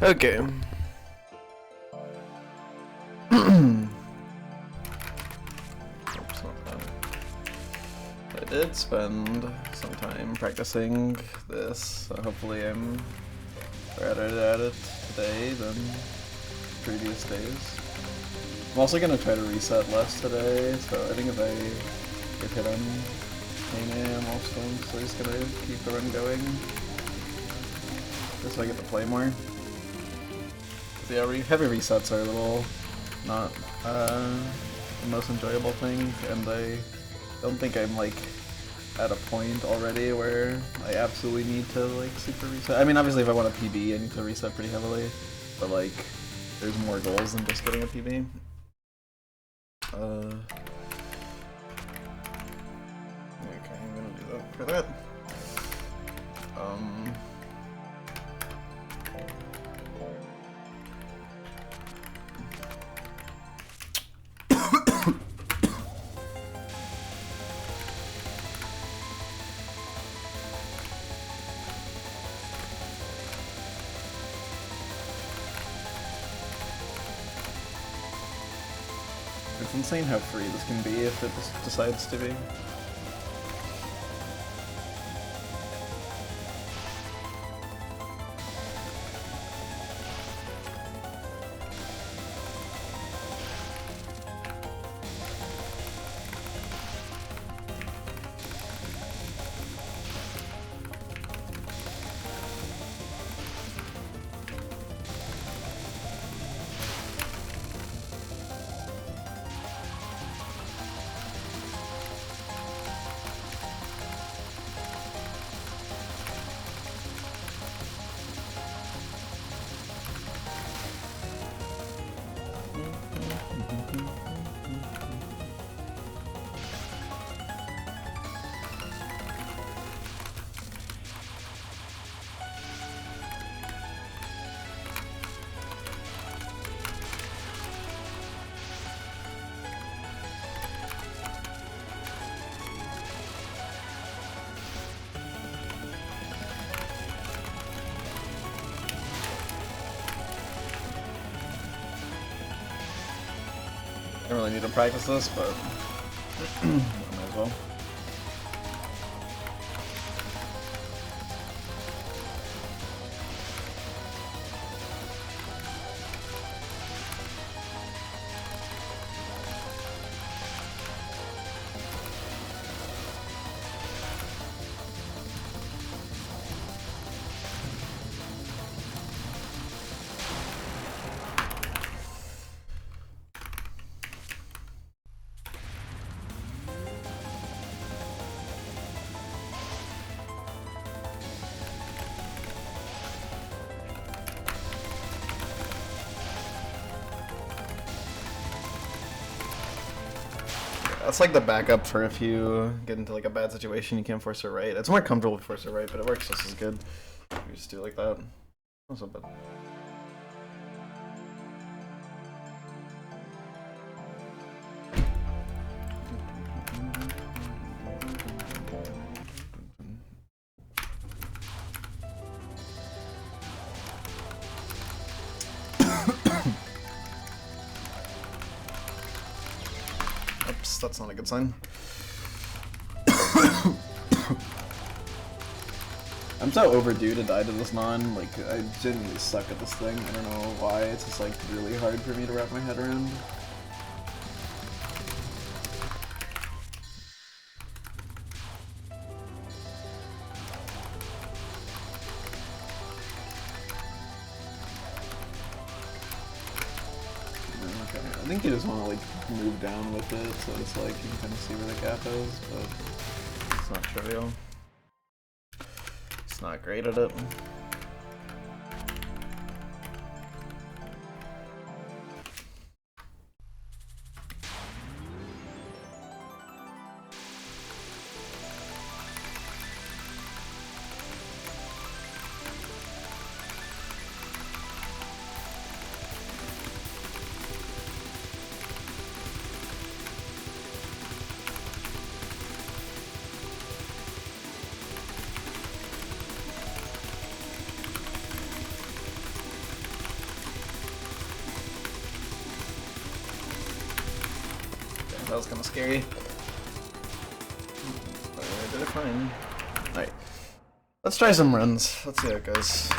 Okay. Oops, not that. I did spend some time practicing this, so hopefully I'm better at it today than previous days. I'm also gonna try to reset less today, so I think if I get hit on main A, I'm also just gonna keep the run going. Just so I get to play more. Yeah, heavy resets are a little not the most enjoyable thing, and I don't think I'm like at a point already where I absolutely need to like super reset. I mean, obviously if I want a PB, I need to reset pretty heavily, but like there's more goals than just getting a PB. Okay, I'm gonna do that for that. It's insane how free this can be if it decides to be. I don't really need to practice this, but I might as well. That's like the backup for if you get into like a bad situation, you can't force it right. It's more comfortable to force it right, but it works just as good. You just do it like that. Not so bad. Oops, that's not a good sign. I'm so overdue to die to this non. Like, I genuinely suck at this thing. I don't know why. It's just like really hard for me to wrap my head around. I think you just want to like move down with it, so it's like you can kind of see where the gap is, but it's not trivial. It's not great at it. That was kind of scary. I did it fine. Alright. Let's try some runs. Let's see how it goes.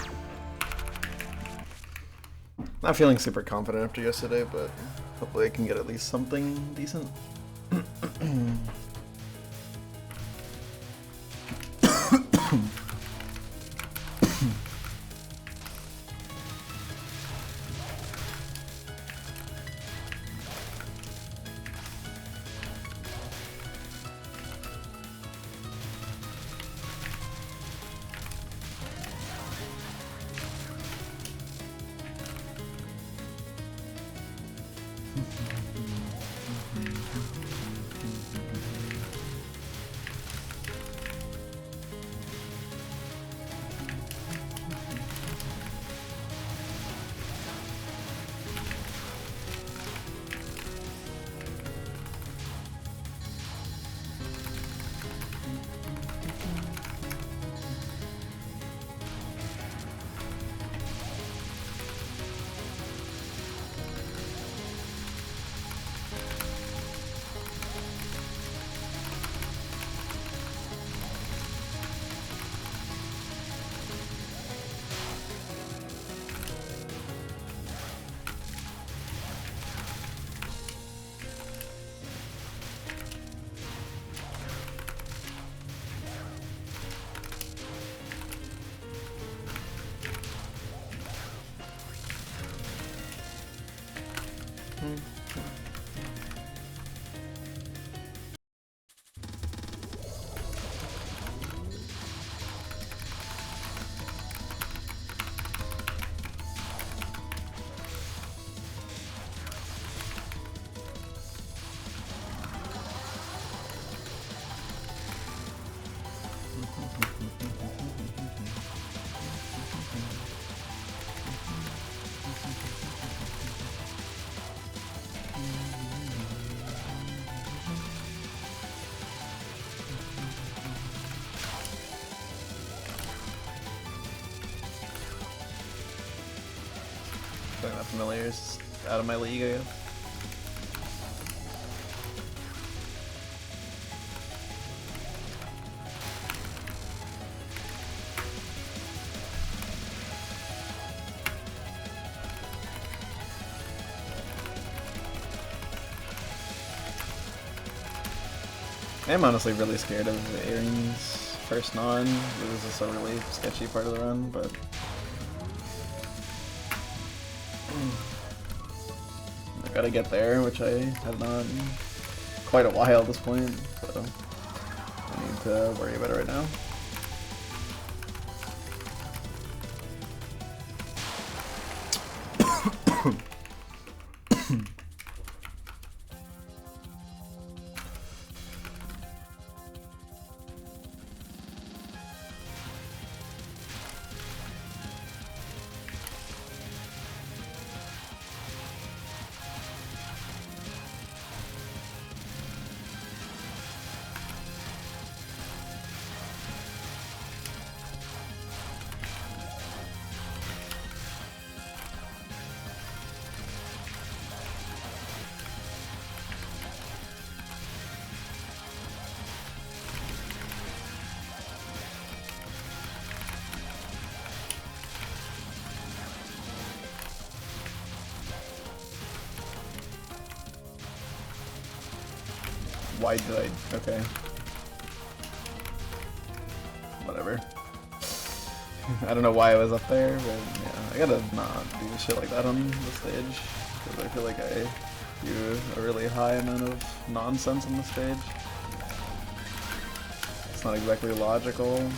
Not feeling super confident after yesterday, but hopefully I can get at least something decent. Not familiar, it's out of my league, I guess. I'm honestly really scared of Aaron's first non. This is a really sketchy part of the run, but I gotta get there, which I have not in quite a while at this point, so I need to worry about it right now. Why did I? Okay. Whatever. I don't know why I was up there, but yeah, I gotta not do shit like that on the stage, because I feel like I do a really high amount of nonsense on the stage. It's not exactly logical.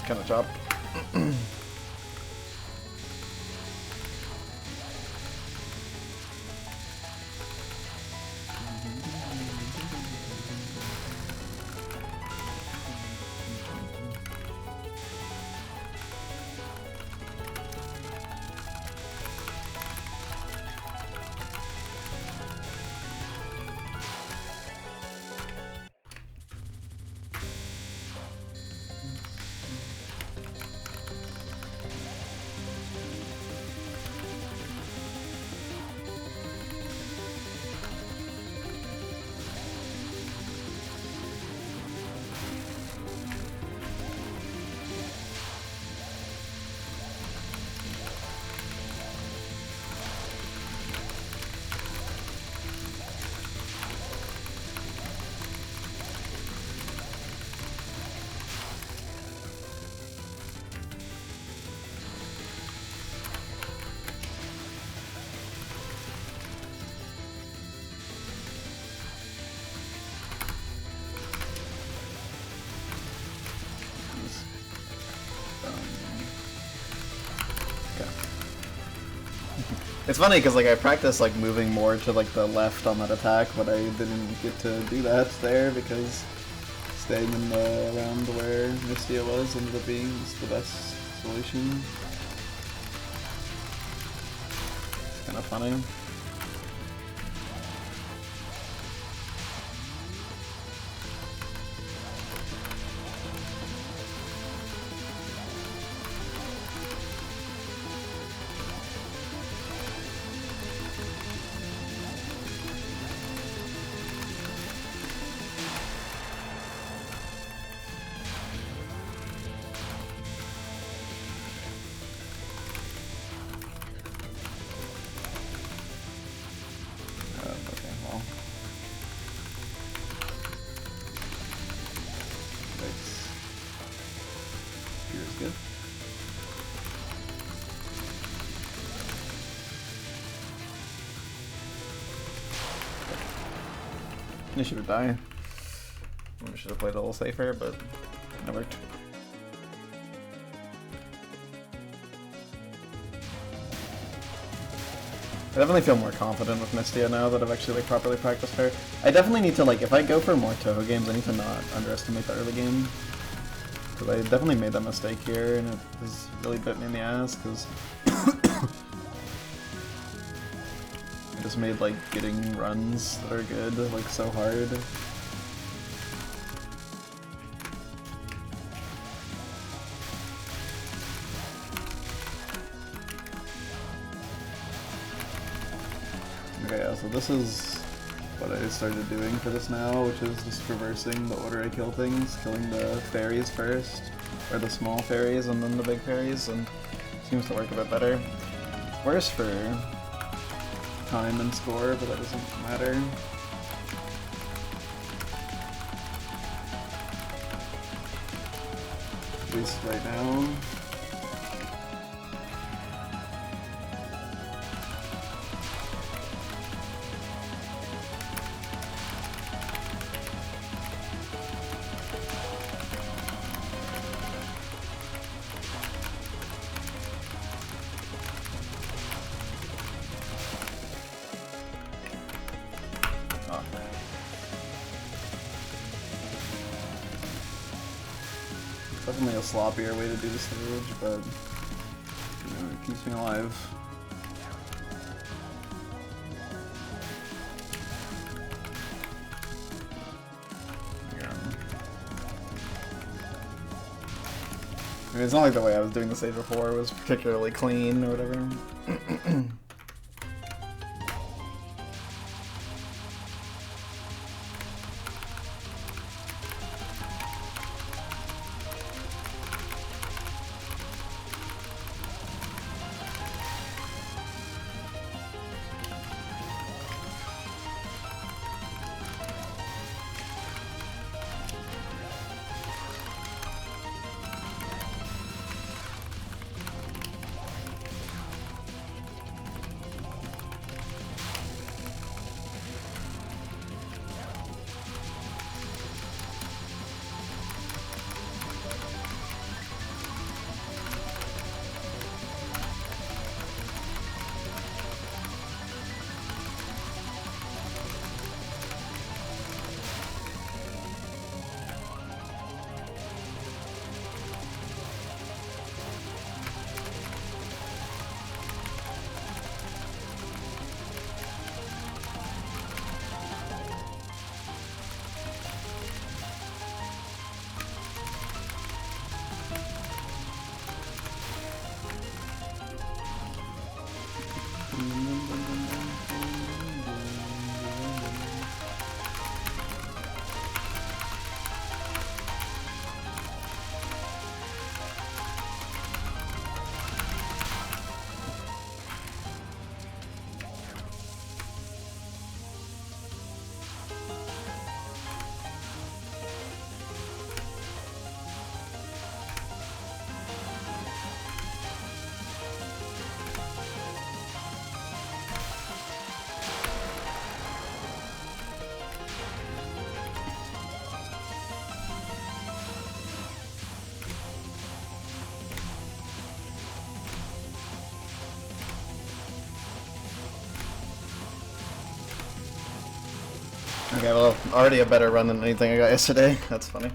Kind of chop. It's funny because like I practiced like moving more to like the left on that attack, but I didn't get to do that there because staying in the around where Mystia was ended up being just the best solution. It's kind of funny. You should have died. We should have played a little safer, but it worked. I definitely feel more confident with Mystia now that I've actually like properly practiced her. I definitely need to like, if I go for more Touhou games, I need to not underestimate the early game. Because I definitely made that mistake here, and it has really bit me in the ass, because I just made like getting runs that are good like so hard. Okay, yeah, so this is what I started doing for this now, which is just reversing the order I kill things, killing the fairies first, or the small fairies and then the big fairies, and it seems to work a bit better. Worse for time and score, but that doesn't matter. At least right now. Definitely a sloppier way to do the stage, but you know, it keeps me alive. Yeah. I mean, it's not like the way I was doing the stage before was particularly clean or whatever. Okay, well, already a better run than anything I got yesterday. That's funny.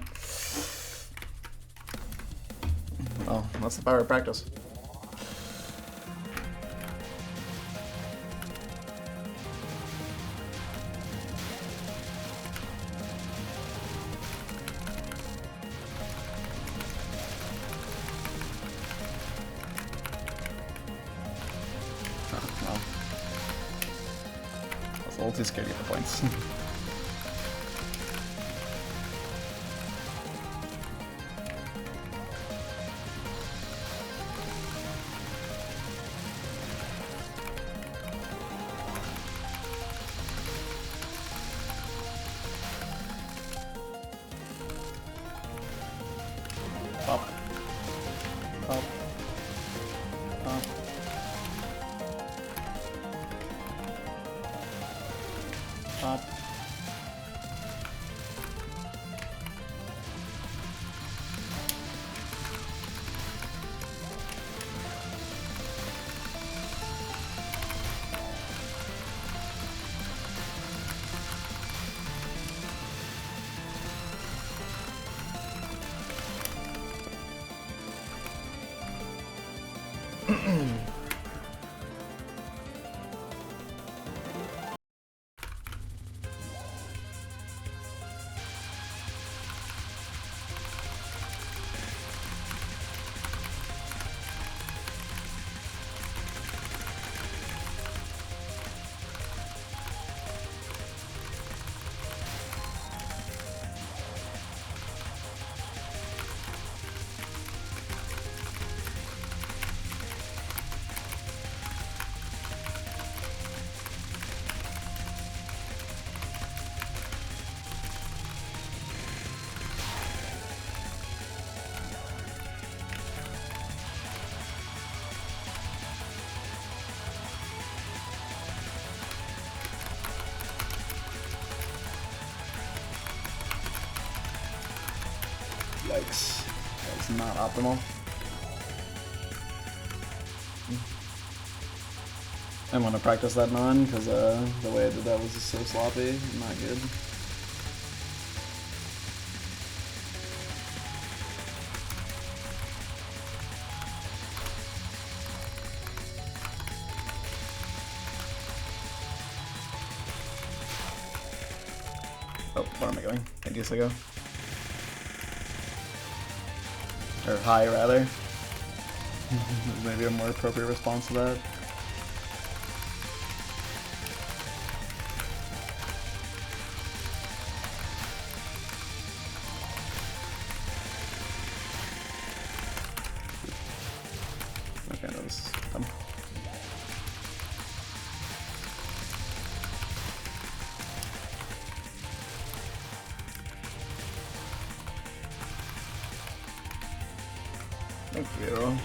Well, that's the power of practice. Oh, well. I was a little too scared to get the points. Pop. Pop. Pop. Pop. Yikes. That's not optimal. I want to practice that non because the way I did that was just so sloppy. Not good. Oh, where am I going? I guess I go. Or high, rather. Maybe a more appropriate response to that. Okay, that was dumb. Thank you.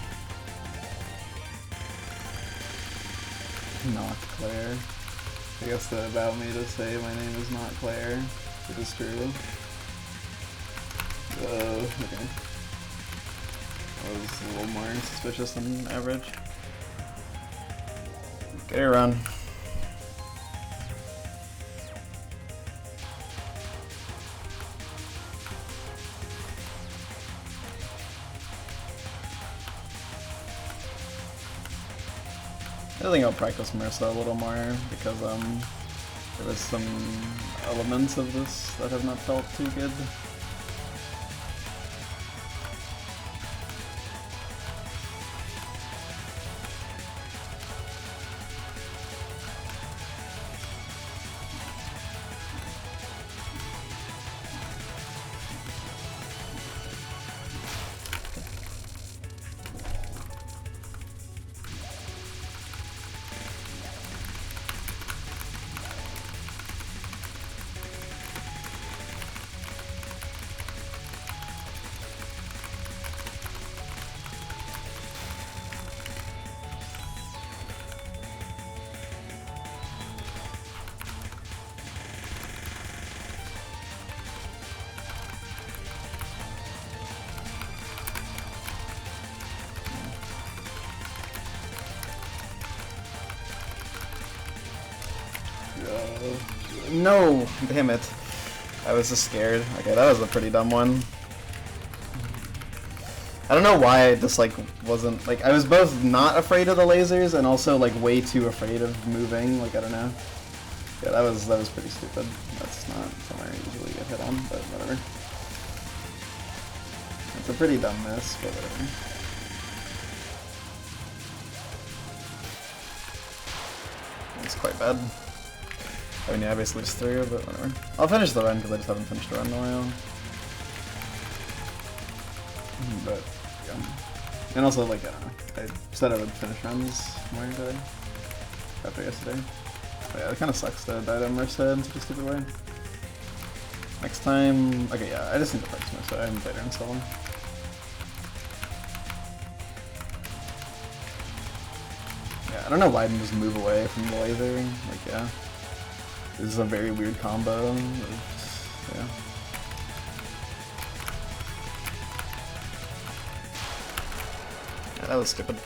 Not Claire. I guess that about me to say my name is not Claire. It is true. Okay. That was a little more suspicious than average. Get her run. I think I'll practice Marissa a little more because there was some elements of this that have not felt too good. No! Damn it. I was just scared. Okay, that was a pretty dumb one. I don't know why I just, like, wasn't... Like, I was both not afraid of the lasers and also, like, way too afraid of moving. Like, I don't know. Yeah, that was pretty stupid. That's not somewhere I usually get hit on, but whatever. It's a pretty dumb miss, but whatever. It's quite bad. I mean, yeah, I basically just threw, but whatever. I'll finish the run because I just haven't finished the run in a while. But, yeah. And also, like, I don't know. I said I would finish runs more today. After yesterday. But yeah, it kind of sucks that I died on Merced in such a stupid way. Next time... Okay, yeah, I just need to practice Merced. I haven't played her in so long. Yeah, I don't know why I didn't just move away from the laser. Like, yeah. This is a very weird combo. Yeah. Yeah, that was stupid.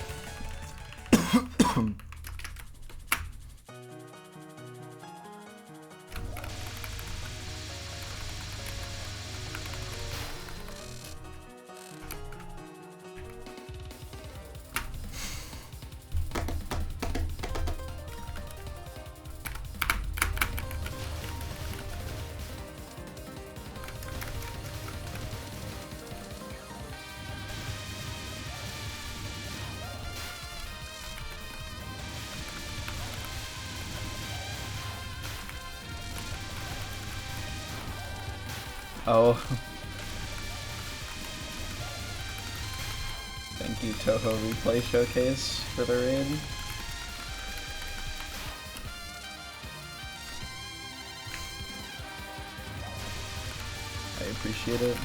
Oh. Thank you, Touhou Replay Showcase, for the raid. I appreciate it.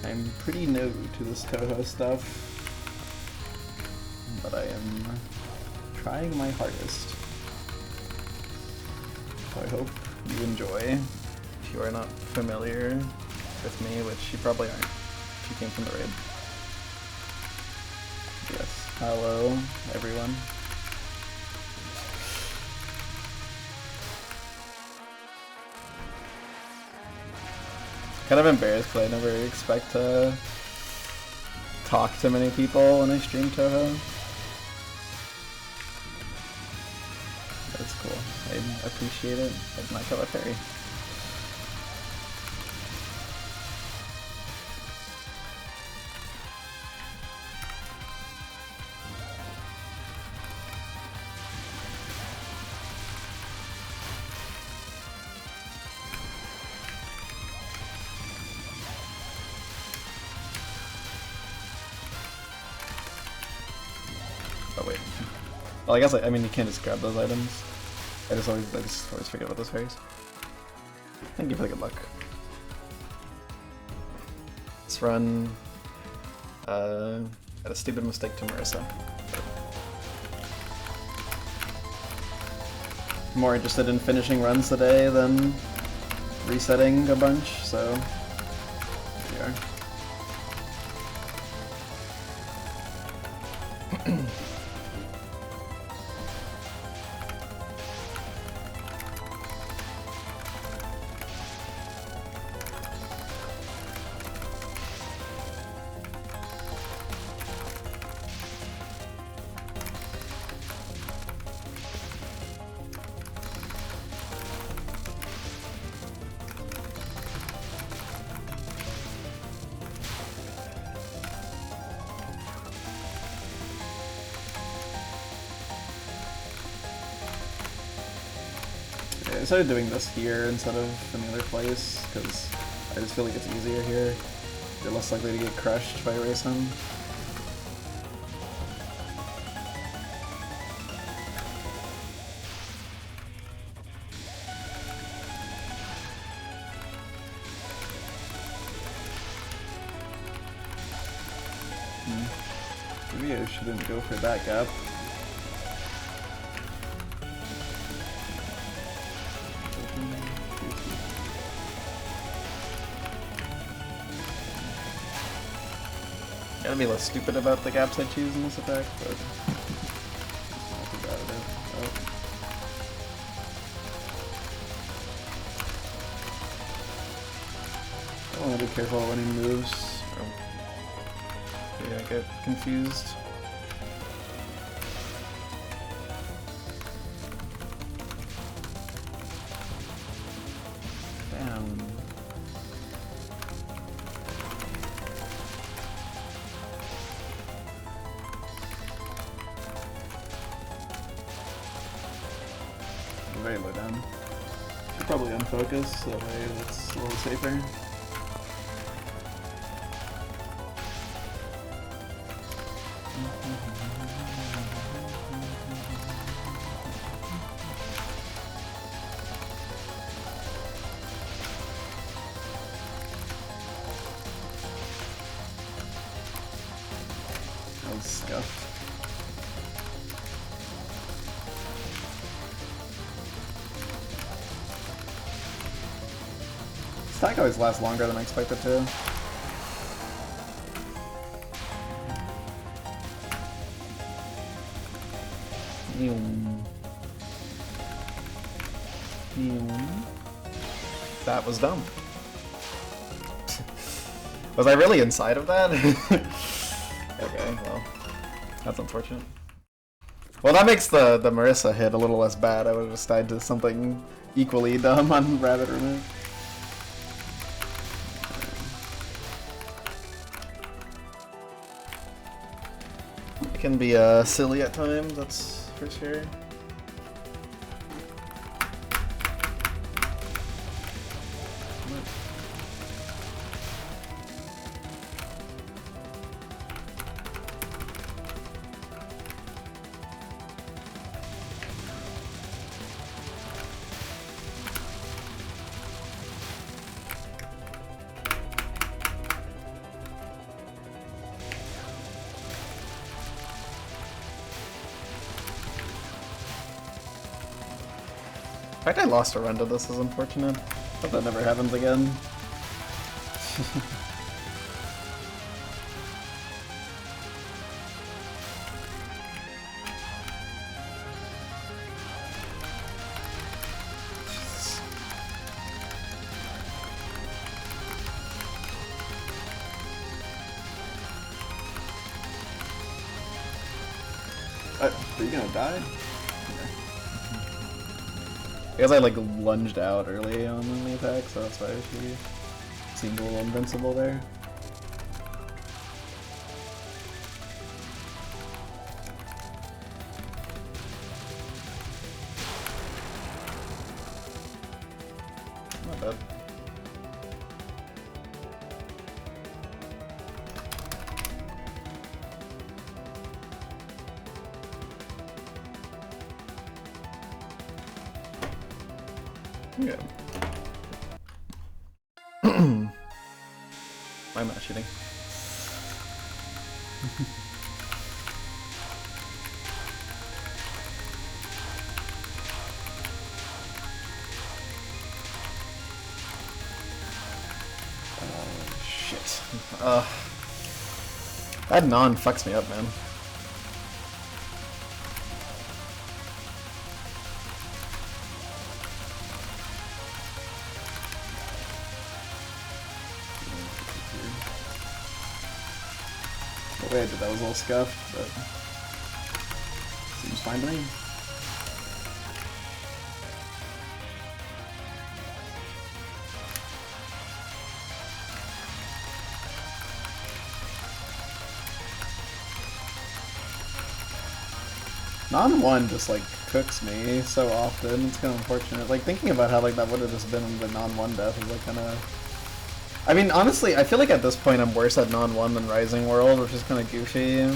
I'm pretty new to this Touhou stuff, but I am trying my hardest. So I hope you enjoy. If you are not familiar with me, which you probably aren't, if you came from the raid. Yes, hello everyone. Kind of embarrassed because I never expect to talk to many people when I stream Touhou. That's cool. I appreciate it. It's my color fairy. Oh wait. Well, I guess I mean you can't just grab those items. I just always forget about those fairies. Thank you for the good luck. Let's run. Had a stupid mistake to Marissa. More interested in finishing runs today than resetting a bunch, so here we are. I started doing this here instead of any other place, because I just feel like it's easier here. You're less likely to get crushed by racing. Maybe I shouldn't go for that gap. Gotta be less stupid about the gaps I choose in this attack, but not too bad at it. Oh. I want to be careful when he moves. Yeah, I get confused. Damn. Very low down. Should probably unfocus, that way that's a little safer. That was scuffed. This attack always lasts longer than I expected to. That was dumb. Was I really inside of that? Okay, well, that's unfortunate. Well, that makes the Marissa hit a little less bad. I would have just died to something equally dumb on Rabbit Remake. It can be silly at times, that's for sure. The fact I lost a run to this is unfortunate. Hope that never happens again. Are you gonna die? I guess I like lunged out early on in the attack, so that's why she seemed a little invincible there. Not bad. Yeah. I'm not shooting. Shit. That non fucks me up, man. The way I did that was a little scuffed, but seems fine to me. Non-1 just like cooks me so often, it's kind of unfortunate. Like thinking about how like that would have just been the non-1 death is like kind of... I mean, honestly, I feel like at this point I'm worse at non-1 than Rising World, which is kind of goofy.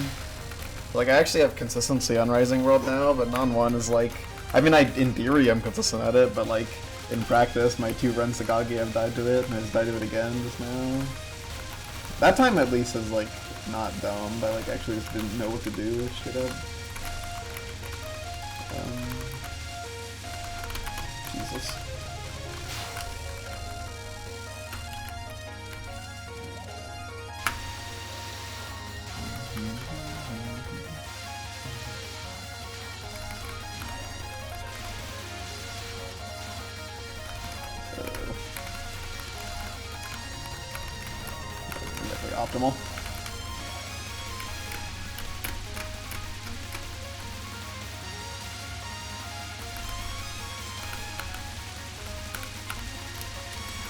Like, I actually have consistency on Rising World now, but non-1 is like... I mean, in theory I'm consistent at it, but like, in practice, my 2 runs to Gagi, I've died to it, and I just died to it again just now. That time at least is like not dumb, but like actually just didn't know what to do straight up. Jesus. Optimal.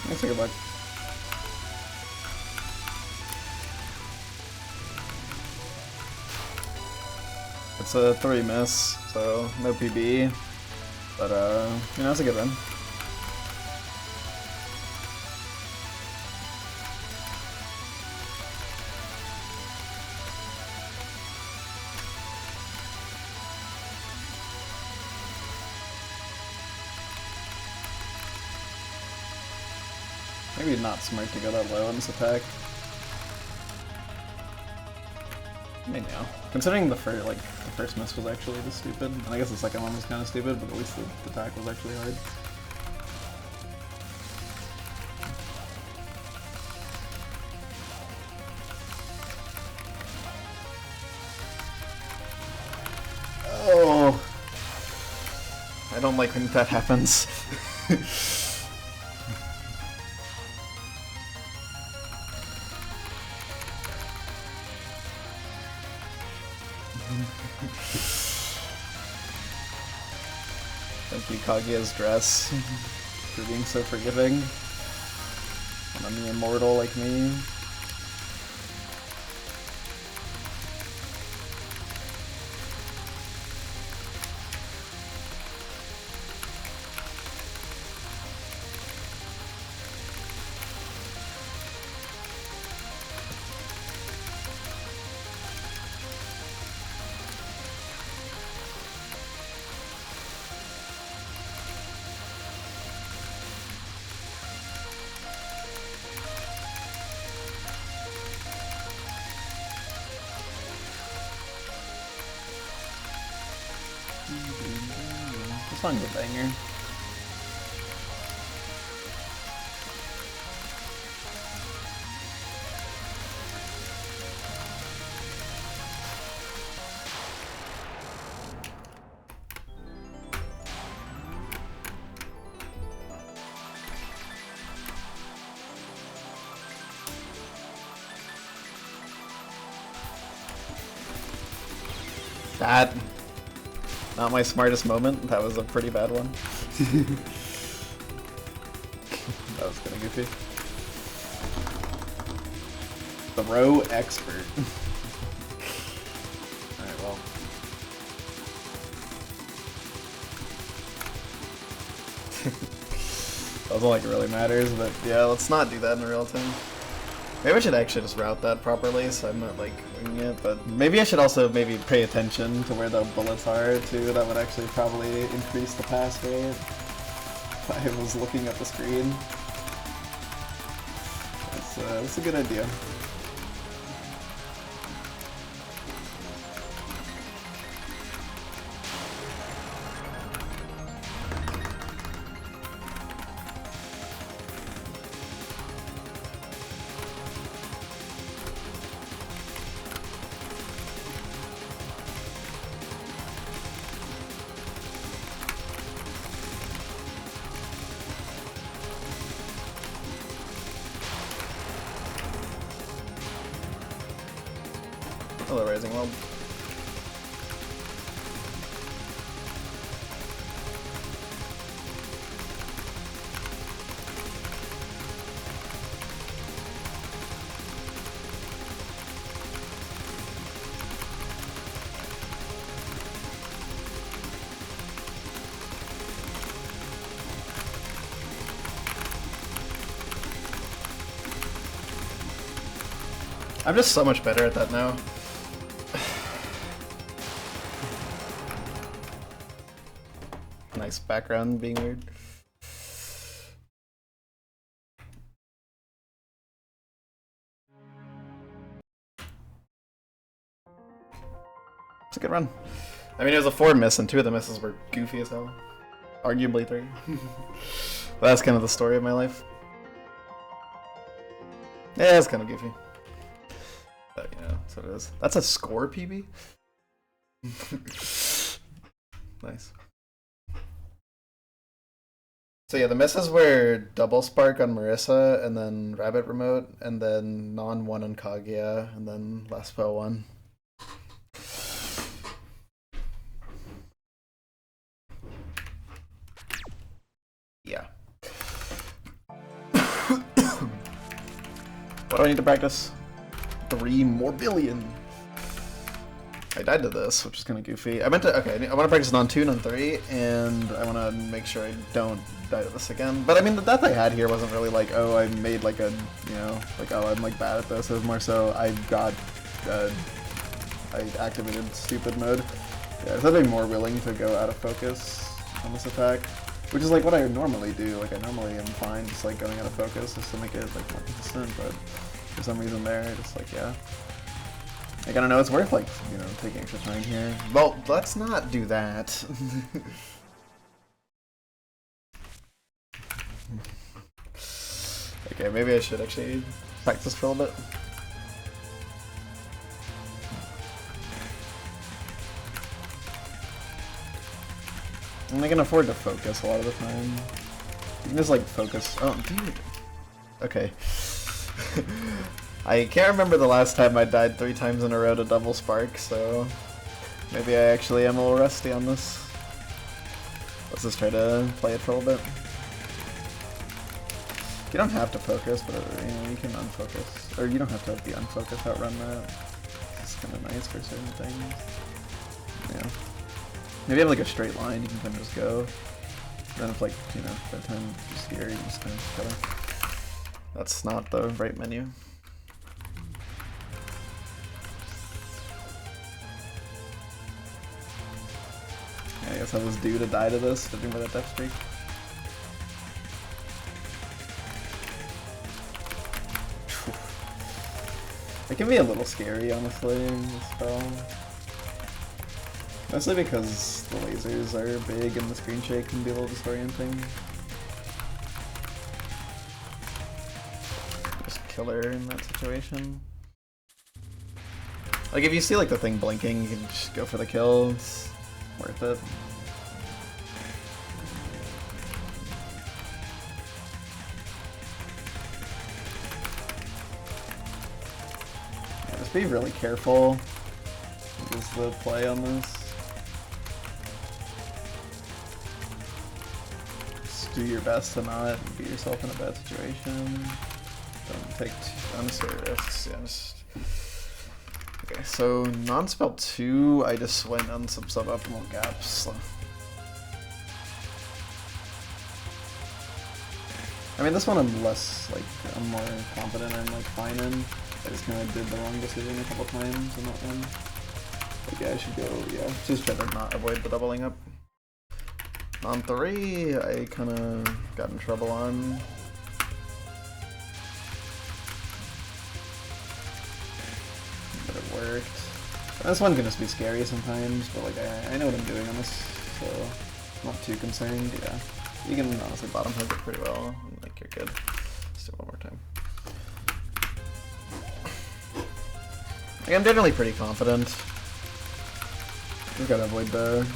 Let's take a look. It's a 3 miss, so no PB, but you know, it's a good run. Maybe not smart to go that low on this attack. Maybe now. Considering the first miss was actually just stupid, and I guess the second one was kind of stupid, but at least the attack was actually hard. Oh, I don't like when that happens. Thank you, Kaguya's dress, for being so forgiving. And I'm the immortal like me. This song's a banger. That, not my smartest moment. That was a pretty bad one. That was kind of goofy. The row expert. Alright, well. Doesn't like it really matters, but yeah, let's not do that in real time. Maybe I should actually just route that properly, so I'm not like winging it, but maybe I should also maybe pay attention to where the bullets are too. That would actually probably increase the pass rate if I was looking at the screen. That's a good idea. Hello, Rising World. I'm just so much better at that now. Nice background being weird. a good run. I mean, it was a 4 miss, and 2 of the misses were goofy as hell. Arguably 3. But that's kind of the story of my life. Yeah, it's kind of goofy. But, you know, that's what it is. That's a score PB? Nice. So yeah, the misses were double spark on Marissa, and then rabbit remote, and then non-1 on Kaguya, and then last spell 1. Yeah. What do I need to practice? 3 more billion. I died to this, which is kind of goofy. I want to practice non-2, non-3, and I want to make sure I don't die to this again. But I mean, the death I had here wasn't really like, oh, I made like a, you know, like, oh, I'm like bad at this. It was more so I activated stupid mode. Yeah, I was definitely more willing to go out of focus on this attack, which is like what I normally do. Like I normally am fine just like going out of focus just to make it like more consistent, but for some reason there, I just like, yeah. Like, I don't know, it's worth, like, you know, taking extra time here. Well, let's not do that. Okay, maybe I should actually practice for a little bit. And I can afford to focus a lot of the time. You can just, like, focus. Oh, dude. Okay. I can't remember the last time I died 3 times in a row to double spark, so maybe I actually am a little rusty on this. Let's just try to play it for a little bit. You don't have to focus, but you know, you can unfocus. Or you don't have to be unfocused, outrun that. It's kind of nice for certain things. Yeah. Maybe have like a straight line, you can kind of just go. Then if like, you know, by the time you're here, you just kind of gotta... That's not the right menu. I guess I was due to die to this, judging by that death streak. It can be a little scary, honestly, this spell. Mostly because the lasers are big and the screen shake can be a little disorienting. Just killer in that situation. Like if you see like the thing blinking, you can just go for the kill. It's worth it. Yeah, just be really careful. Is the play on this. Just do your best to not get yourself in a bad situation. Don't take unnecessary risks. Yeah, just... Okay, so non-spell 2, I just went on some suboptimal gaps. I mean, this one I'm less, like, I'm more confident and, like, fine in. I just kind of did the wrong decision a couple times in that one. But yeah, I should go, yeah, just try to not avoid the doubling up. On 3, I kind of got in trouble on. But it worked. This one can just be scary sometimes, but like I know what I'm doing on this, so I'm not too concerned. Yeah, you can honestly bottom hook it pretty well, and like you're good. Let's do it one more time. Like, I'm generally pretty confident. Just gotta avoid the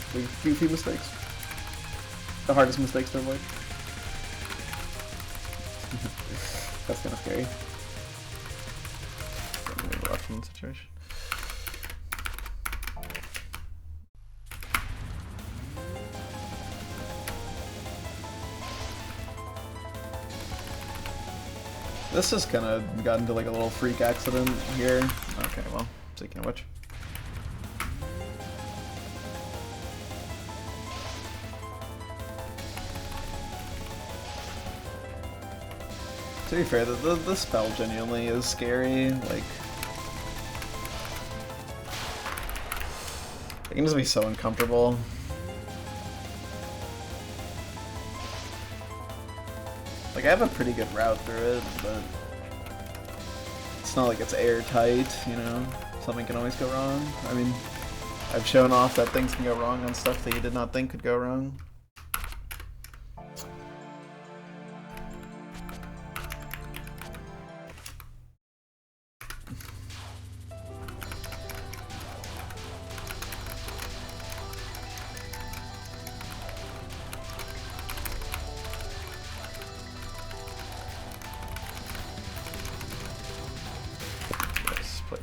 goofy mistakes. The hardest mistakes to avoid. That's kind of scary. Maybe watch from the situation. This just kind of got into like a little freak accident here. Okay, well, speaking of which. To be fair, the spell genuinely is scary. Like, it can just be so uncomfortable. Like, I have a pretty good route through it, but it's not like it's airtight, you know? Something can always go wrong. I mean, I've shown off that things can go wrong on stuff that you did not think could go wrong.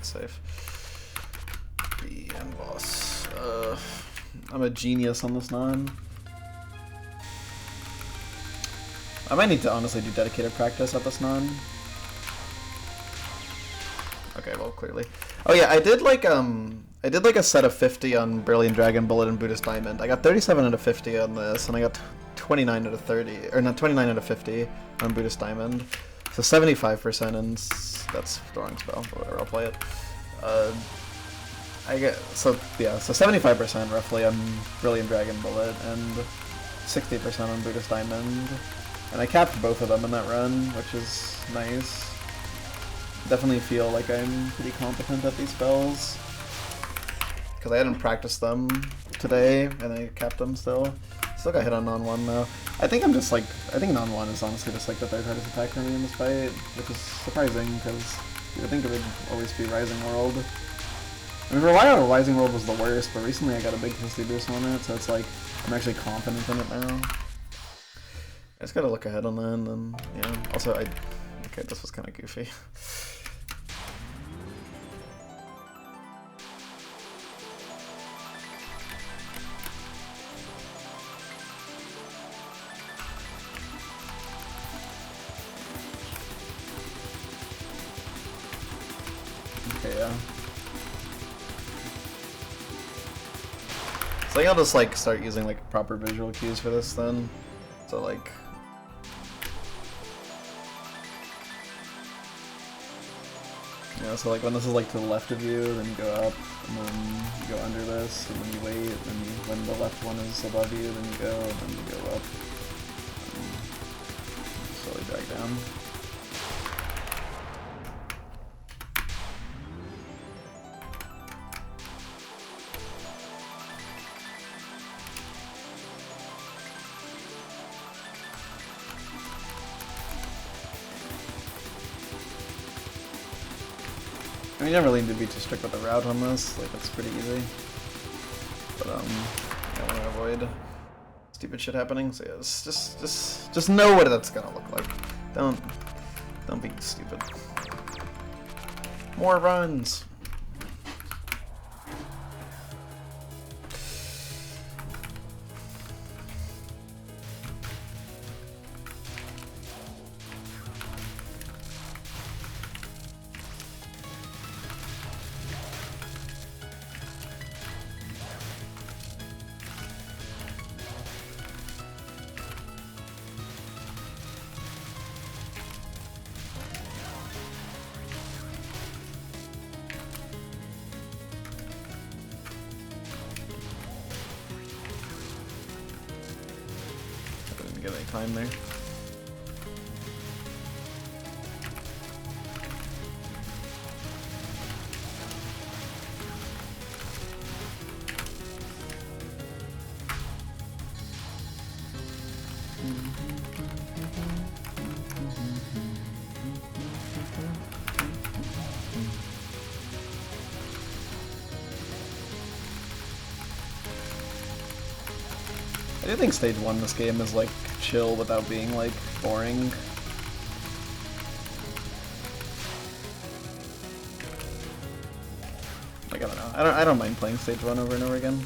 Safe. The end boss. I'm a genius on this non. I might need to honestly do dedicated practice at this non. Okay, well, clearly. Oh yeah, I did like a set of 50 on Brilliant Dragon, Bullet, and Buddhist Diamond. I got 37 out of 50 on this, and I got 29 out of 30, or not 29 out of 50 on Buddhist Diamond. So 75%, and that's the wrong spell, but whatever, I'll play it. I get, so 75% roughly on Brilliant Dragon Bullet, and 60% on Buddhist Diamond. And I capped both of them in that run, which is nice. Definitely feel like I'm pretty competent at these spells. Because I hadn't practiced them today, and I capped them still. Still got hit on non-1 though. I think I'm just like, I think non-1 is honestly just like the third hardest attack for me in this fight, which is surprising because you would think it would always be Rising World. I mean, for a while Rising World was the worst, but recently I got a big history boost on it, so it's like, I'm actually confident in it now. I just gotta look ahead on that, and then, yeah. Also, okay, this was kind of goofy. Yeah. So I think I'll just like start using like proper visual cues for this then. So like yeah, so like when this is like to the left of you, then you go up, and then you go under this, and then you wait, and when the left one is above you, then you go, and then you go up. And slowly drag down. I mean, you don't really need to be too strict with the route on this, like, it's pretty easy. But, I want to avoid stupid shit happening, so yeah, just know what that's gonna look like. Don't be stupid. More runs! Get any time there. I do think stage 1 in this game is like chill without being like boring. Like I don't know. I don't mind playing stage 1 over and over again.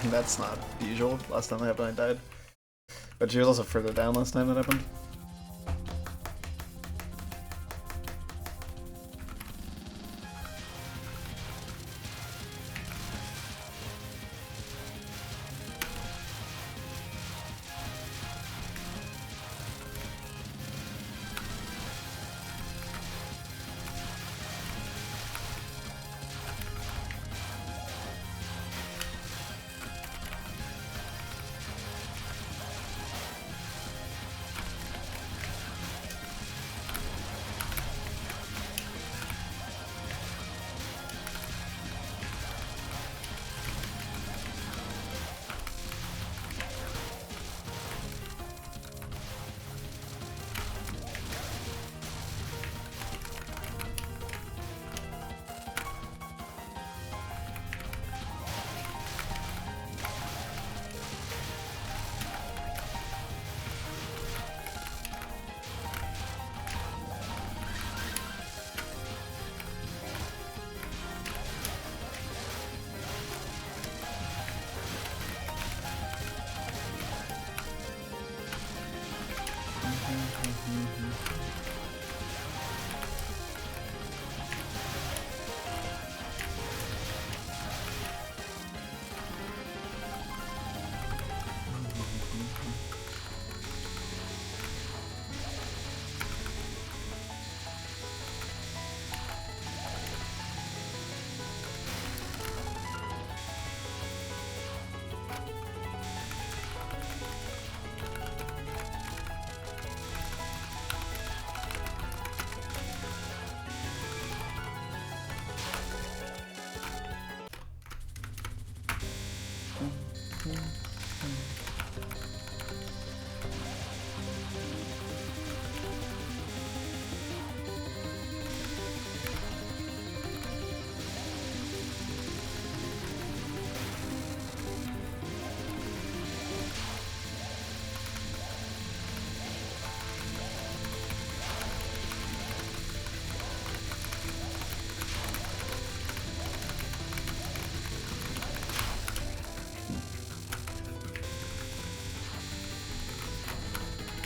That's not usual. Last time that happened, I died. But she was also further down last time that happened.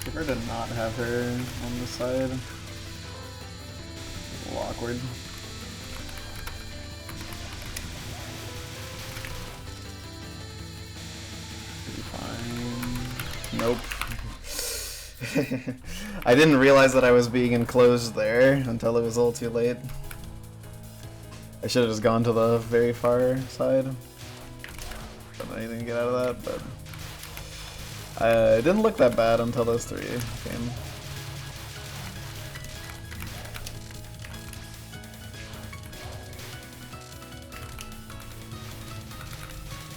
Prefer to not have her on the side. A little awkward. Be fine. Nope. I didn't realize that I was being enclosed there until it was a little too late. I should have just gone to the very far side. Don't know anything to get out of that, but it didn't look that bad until those three came.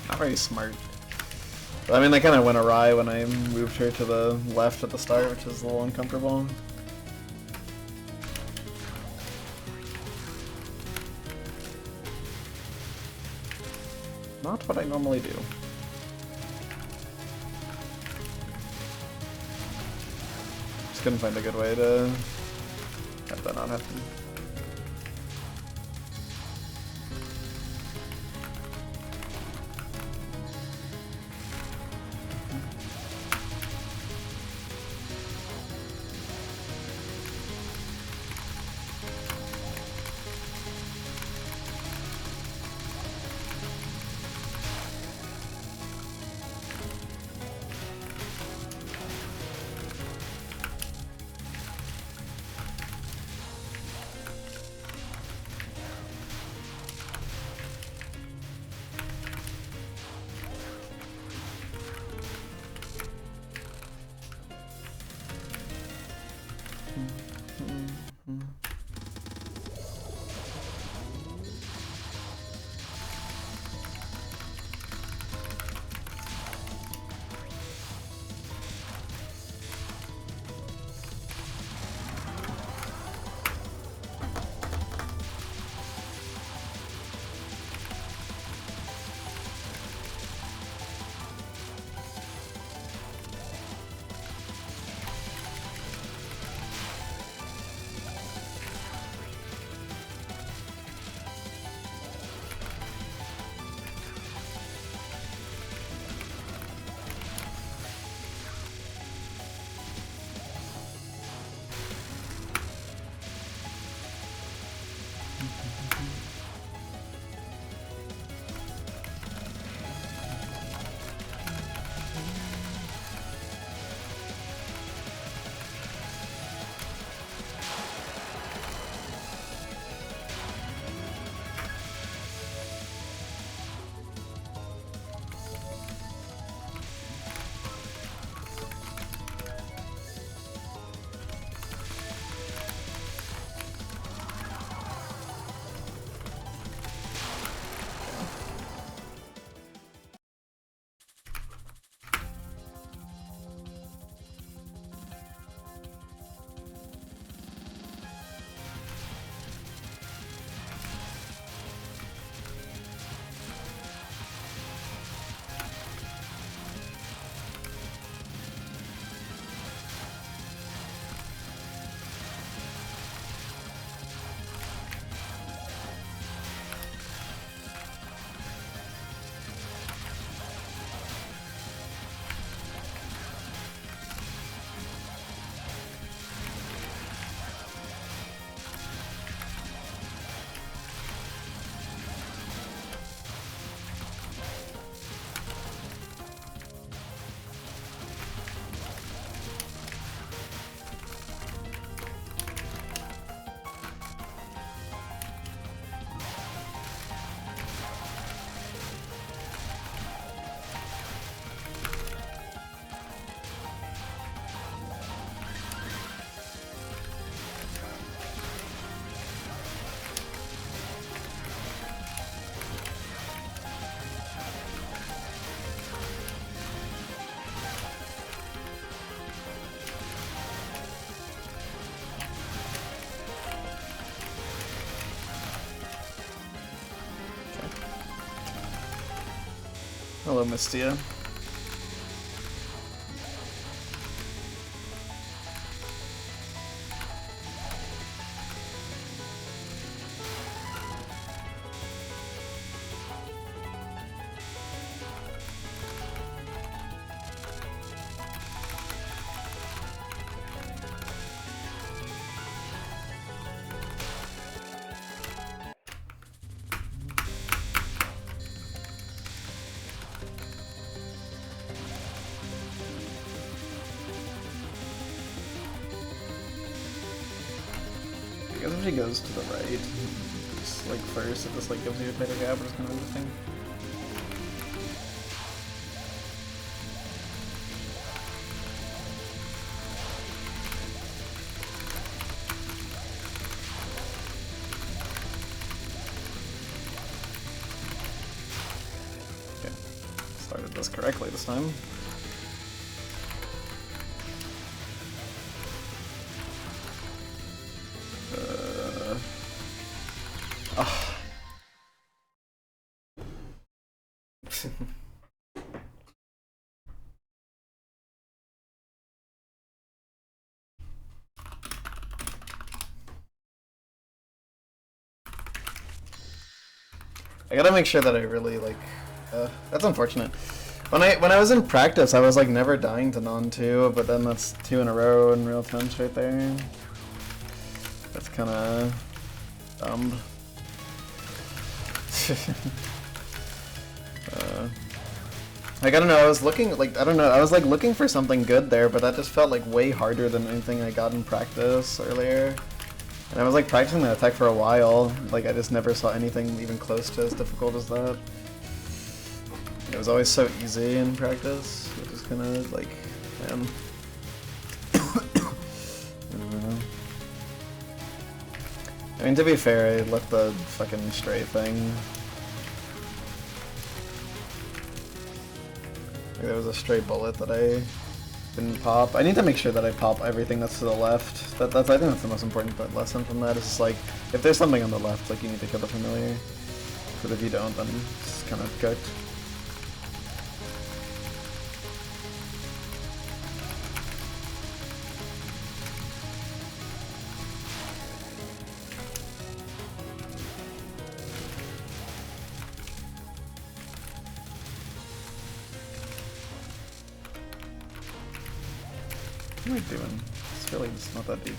Not very smart. I mean, they kind of went awry when I moved her to the left at the start, which is a little uncomfortable. Not what I normally do. Just couldn't find a good way to have that not happen. Hello, Mistia. I guess if she goes to the right, just like first, it just like gives you a tighter gap, which is kind of interesting. Okay, started this correctly this time. I gotta make sure that I really like. That's unfortunate. When I was in practice, I was like never dying to non-2, but then that's 2 in a row in real tense right there. That's kind of dumb. Like I don't know. I was looking like I don't know. I was like looking for something good there, but that just felt like way harder than anything I got in practice earlier. And I was like practicing that attack for a while, like I just never saw anything even close to as difficult as that. It was always so easy in practice, it was kind of like, man. I don't know. I mean, to be fair, I left the fucking stray thing. Like, there was a stray bullet that I didn't pop. I need to make sure that I pop everything that's to the left. I think that's the most important lesson from that. Is just like, if there's something on the left, like you need to kill the familiar. But if you don't, then it's kind of cooked. What am I doing? It's really just not that deep.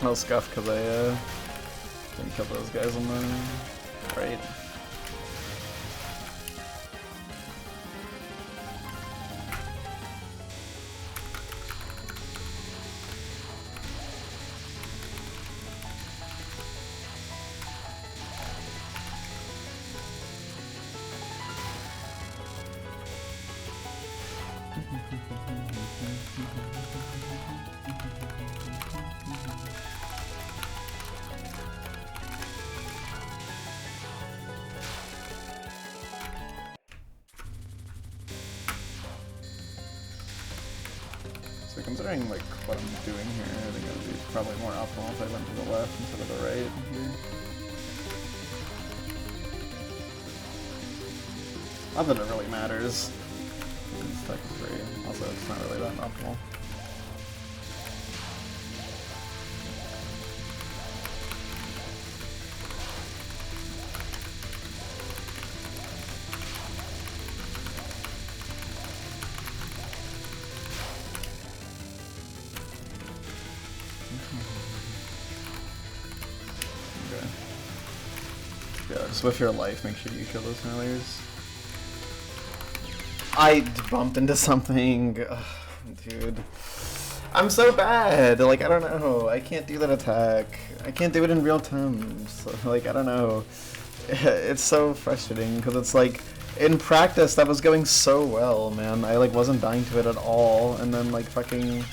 It's no scuff because I didn't kill those guys on the right. So considering like what I'm doing here, I think it would be probably more optimal if I went to the left instead of the right here. Not that it really matters. It's like 3. Also, it's not really that optimal. Okay. Yeah, just with your life, make sure you kill those familiars. I bumped into something. Ugh, dude. I'm so bad. Like, I don't know. I can't do that attack. I can't do it in real time. So, like, I don't know. It's so frustrating because it's like, in practice, that was going so well, man. I, like, wasn't dying to it at all. And then, like, fucking,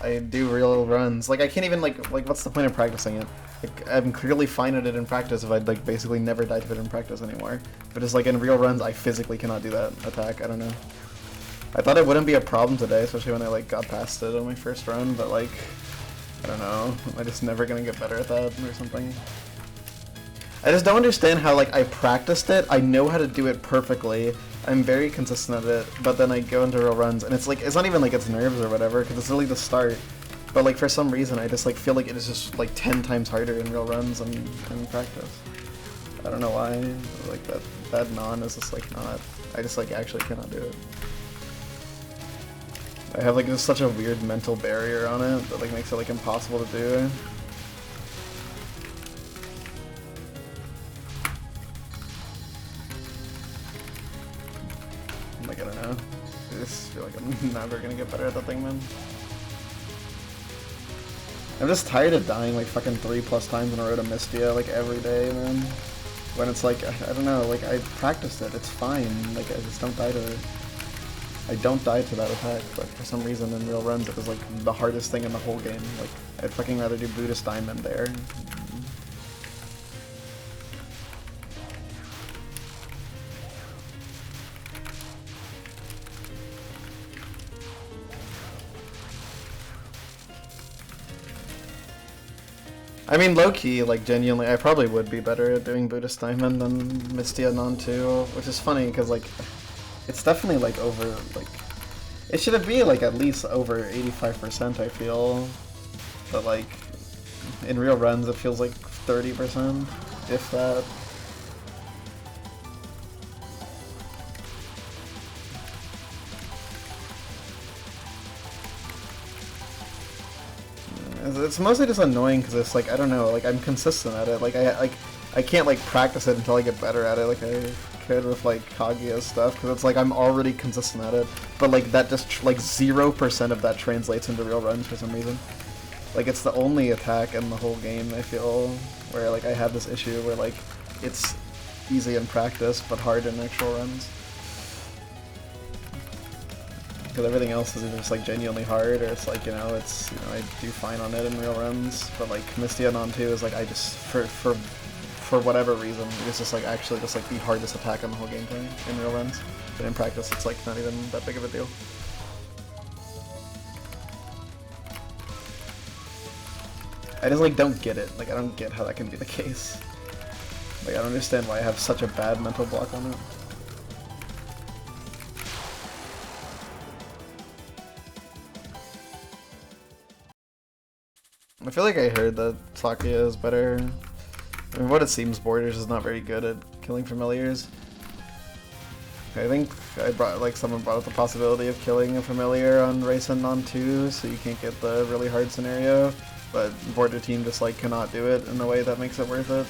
I do real runs. Like, I can't even, like what's the point of practicing it? Like, I'm clearly fine at it in practice if I'd, like, basically never died to it in practice anymore. But it's like, in real runs, I physically cannot do that attack. I don't know. I thought it wouldn't be a problem today, especially when I, like, got past it on my first run, but, like, I don't know. Am I just never gonna get better at that or something? I just don't understand how, like, I practiced it, I know how to do it perfectly, I'm very consistent at it, but then I go into real runs, and it's, like, it's not even, like, it's nerves or whatever, because it's really the start. But, like, for some reason, I just, like, feel like it is just, like, 10 times harder in real runs than in practice. I don't know why, like, that non is just, like, not, I just, like, actually cannot do it. I have, like, just such a weird mental barrier on it that, like, makes it, like, impossible to do. Like, I don't know. I just feel like I'm never gonna get better at that thing, man. I'm just tired of dying like fucking 3+ times in a row to Mystia like every day, man. When it's like, I don't know, like I practiced it, it's fine. Like I just don't die to it. I don't die to that attack, but for some reason in real runs it was like the hardest thing in the whole game. Like I'd fucking rather do Buddhist Diamond there. I mean, low-key, like, genuinely, I probably would be better at doing Buddhist Diamond than Mystia Non 2, which is funny, because, like, it's definitely, like, over, like, it should be, like, at least over 85%, I feel, but, like, in real runs, it feels like 30%, if that. It's mostly just annoying because it's like, I don't know, like I'm consistent at it, like I can't like practice it until I get better at it like I could with like Kaguya's stuff, because it's like I'm already consistent at it, but like that just like 0% of that translates into real runs for some reason. Like it's the only attack in the whole game I feel where like I have this issue where like it's easy in practice but hard in actual runs. Because everything else is just like genuinely hard, or it's like, you know, it's, you know, I do fine on it in real runs, but like Mystia Non 2 is like, I just, for whatever reason, it's just like actually just like the hardest attack on the whole gameplay in real runs. But in practice it's like not even that big of a deal. I just like don't get it, like I don't get how that can be the case. Like I don't understand why I have such a bad mental block on it. I feel like I heard that Sakuya is better. I mean, what it seems, Borders is not very good at killing familiars. I think someone brought up the possibility of killing a familiar on Race and Non 2, so you can't get the really hard scenario. but Border Team just like cannot do it in a way that makes it worth it.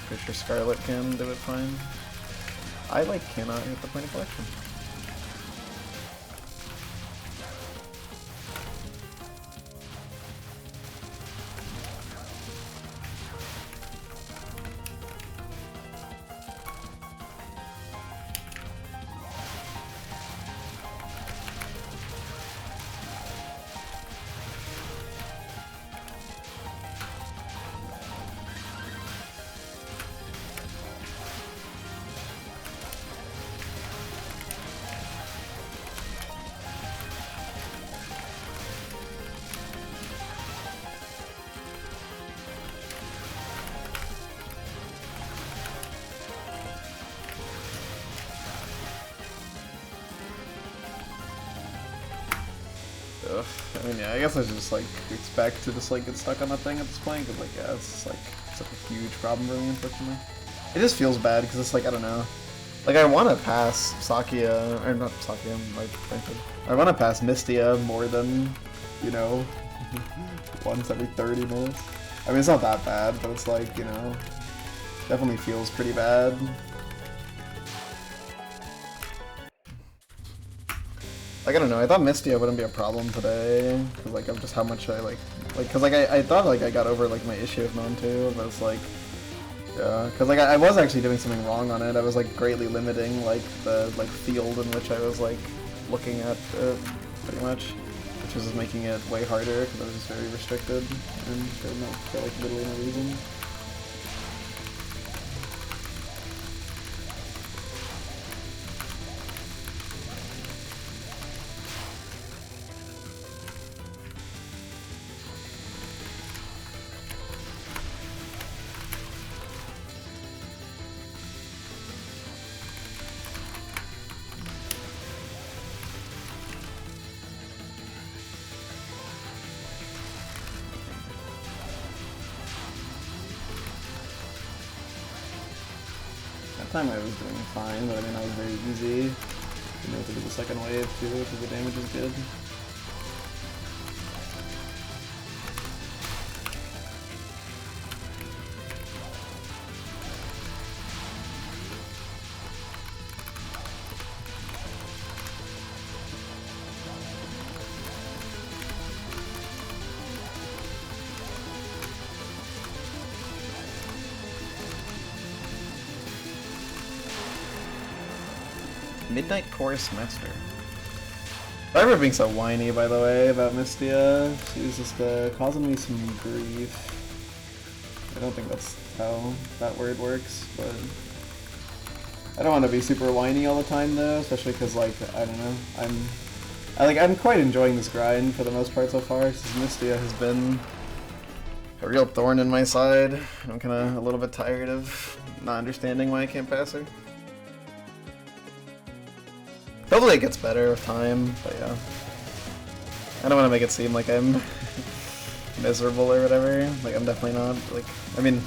Pretty sure Scarlet can do it fine. I like cannot hit the point of collection. Ugh. I mean, yeah, I guess I should just like expect to just like get stuck on that thing at this point, because like, yeah, it's just like such a huge problem for me, unfortunately. It just feels bad because it's like, I don't know. Like, I want to pass Sakia, or not Sakia, like, I want to pass Mystia more than, you know, once every 30 minutes. I mean, it's not that bad, but it's like, you know, definitely feels pretty bad. Like, I don't know, I thought Mystia wouldn't be a problem today, because, like, of just how much I, because, like, I thought, like, I got over, like, my issue with Non 2, but it's, like, yeah, because, like, I was actually doing something wrong on it. I was, like, greatly limiting, like, the, like, field in which I was, like, looking at it, pretty much, which was just making it way harder, because I was just very restricted, and for, like, literally no reason. Time I was doing fine, but I mean, that was very easy. You know, to do the second wave too, because the damage is good. Midnight Chorus Master. Sorry for being so whiny, by the way, about Mystia. She's just causing me some grief. I don't think that's how that word works, but I don't want to be super whiny all the time, though, especially because, like, I don't know, I'm quite enjoying this grind for the most part so far, since Mystia has been a real thorn in my side. I'm kind of a little bit tired of not understanding why I can't pass her. Hopefully it gets better with time, but yeah. I don't want to make it seem like I'm miserable or whatever. Like, I'm definitely not. Like, I mean,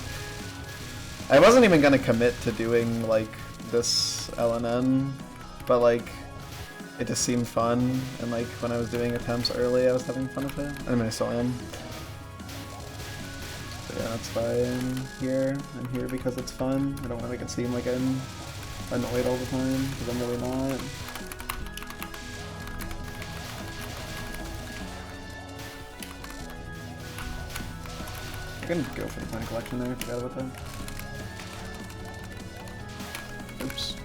I wasn't even gonna commit to doing, like, this LNN, but, like, it just seemed fun, and, like, when I was doing attempts early, I was having fun with it. I mean, I still am. So yeah, that's why I'm here. I'm here because it's fun. I don't want to make it seem like I'm annoyed all the time, because I'm really not. I can go for the point collection there, forgot about that. Oops.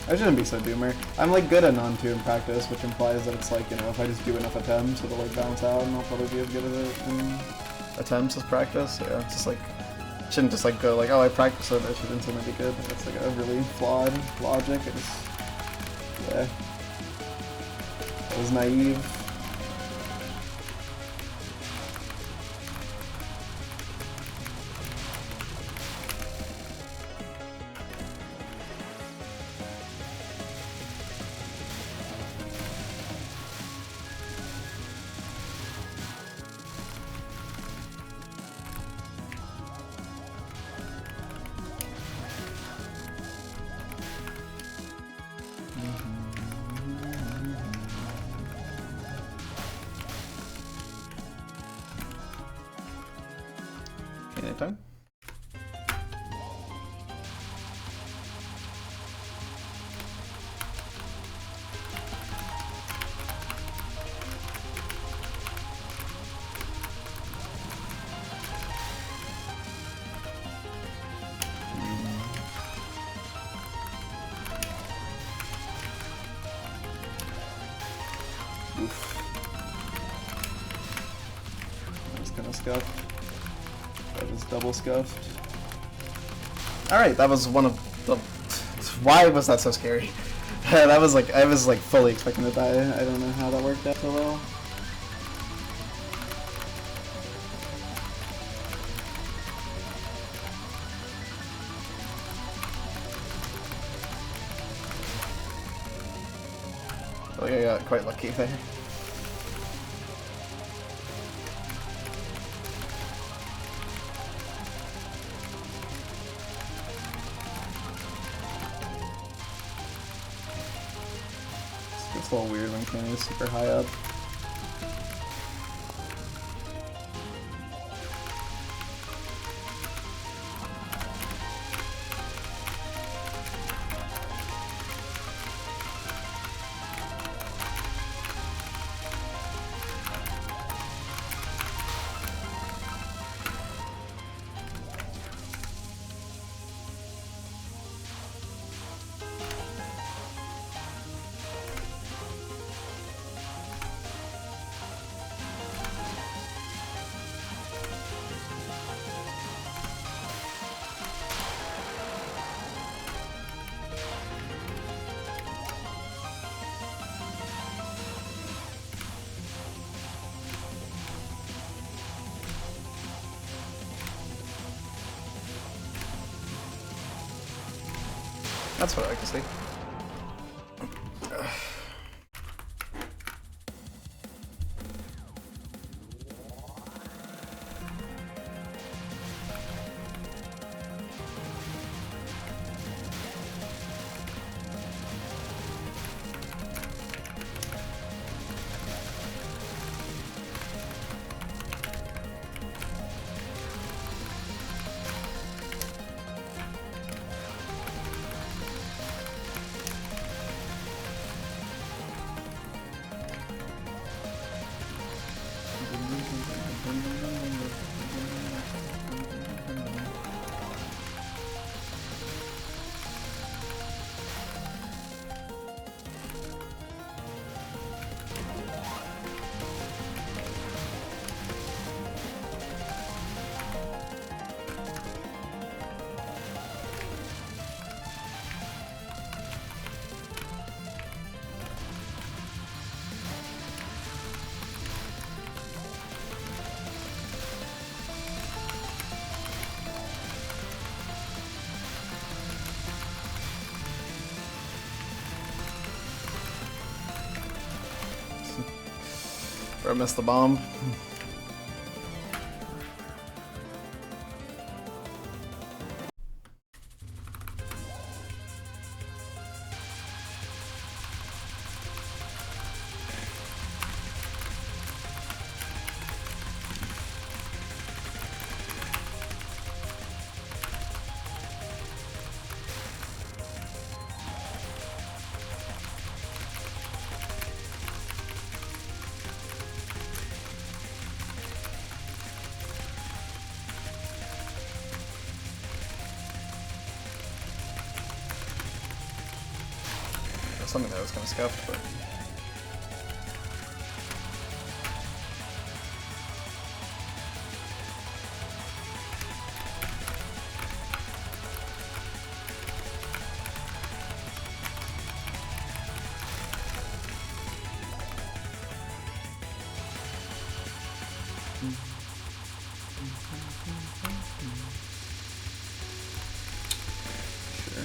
I shouldn't be so doomer. I'm like good at non-2 in practice, which implies that it's like, you know, if I just do enough attempts, it'll like bounce out and I'll probably be as good at it in attempts as practice. Yeah, it's just like, shouldn't just like go like, oh, I practice it, I should instantly be good. That's like a really flawed logic. It just, yeah. That was naive. time. Scuffed. That was double scuffed. Alright, that was one of the... Why was that so scary? That was like, I was like fully expecting to die. I don't know how that worked out so well. Oh yeah, I got quite lucky there. It's a little weird when Kenny is super high up. That's what I like to see. Or I missed the bomb. Something that was kind of scuffed, but... Sure.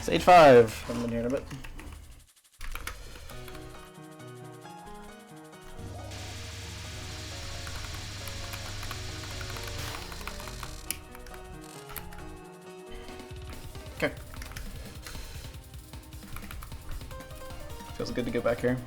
Stage 5. Haven't been here in a bit. Okay. Feels good to get back here.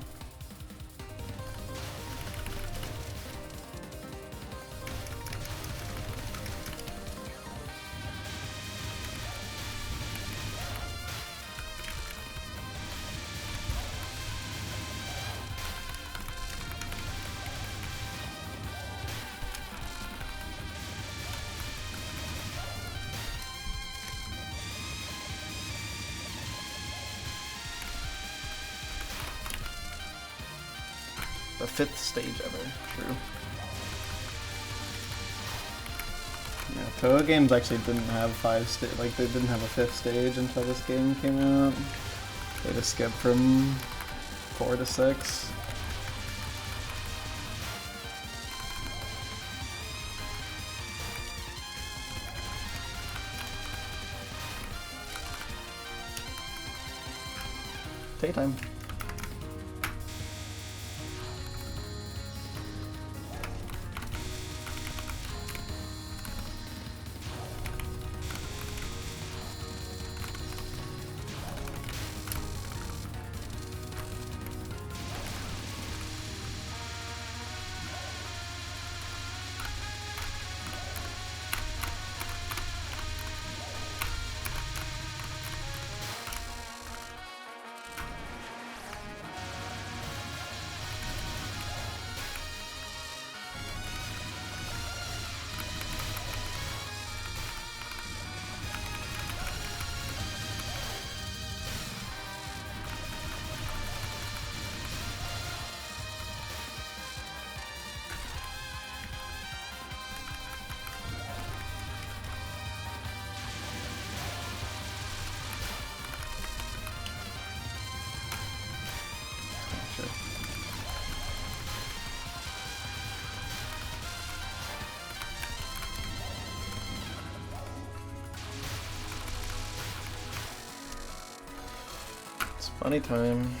The 5th stage ever. True. Yeah, Touhou games actually didn't have they didn't have a 5th stage until this game came out. They just skipped from 4 to 6. Daytime. It's funny time.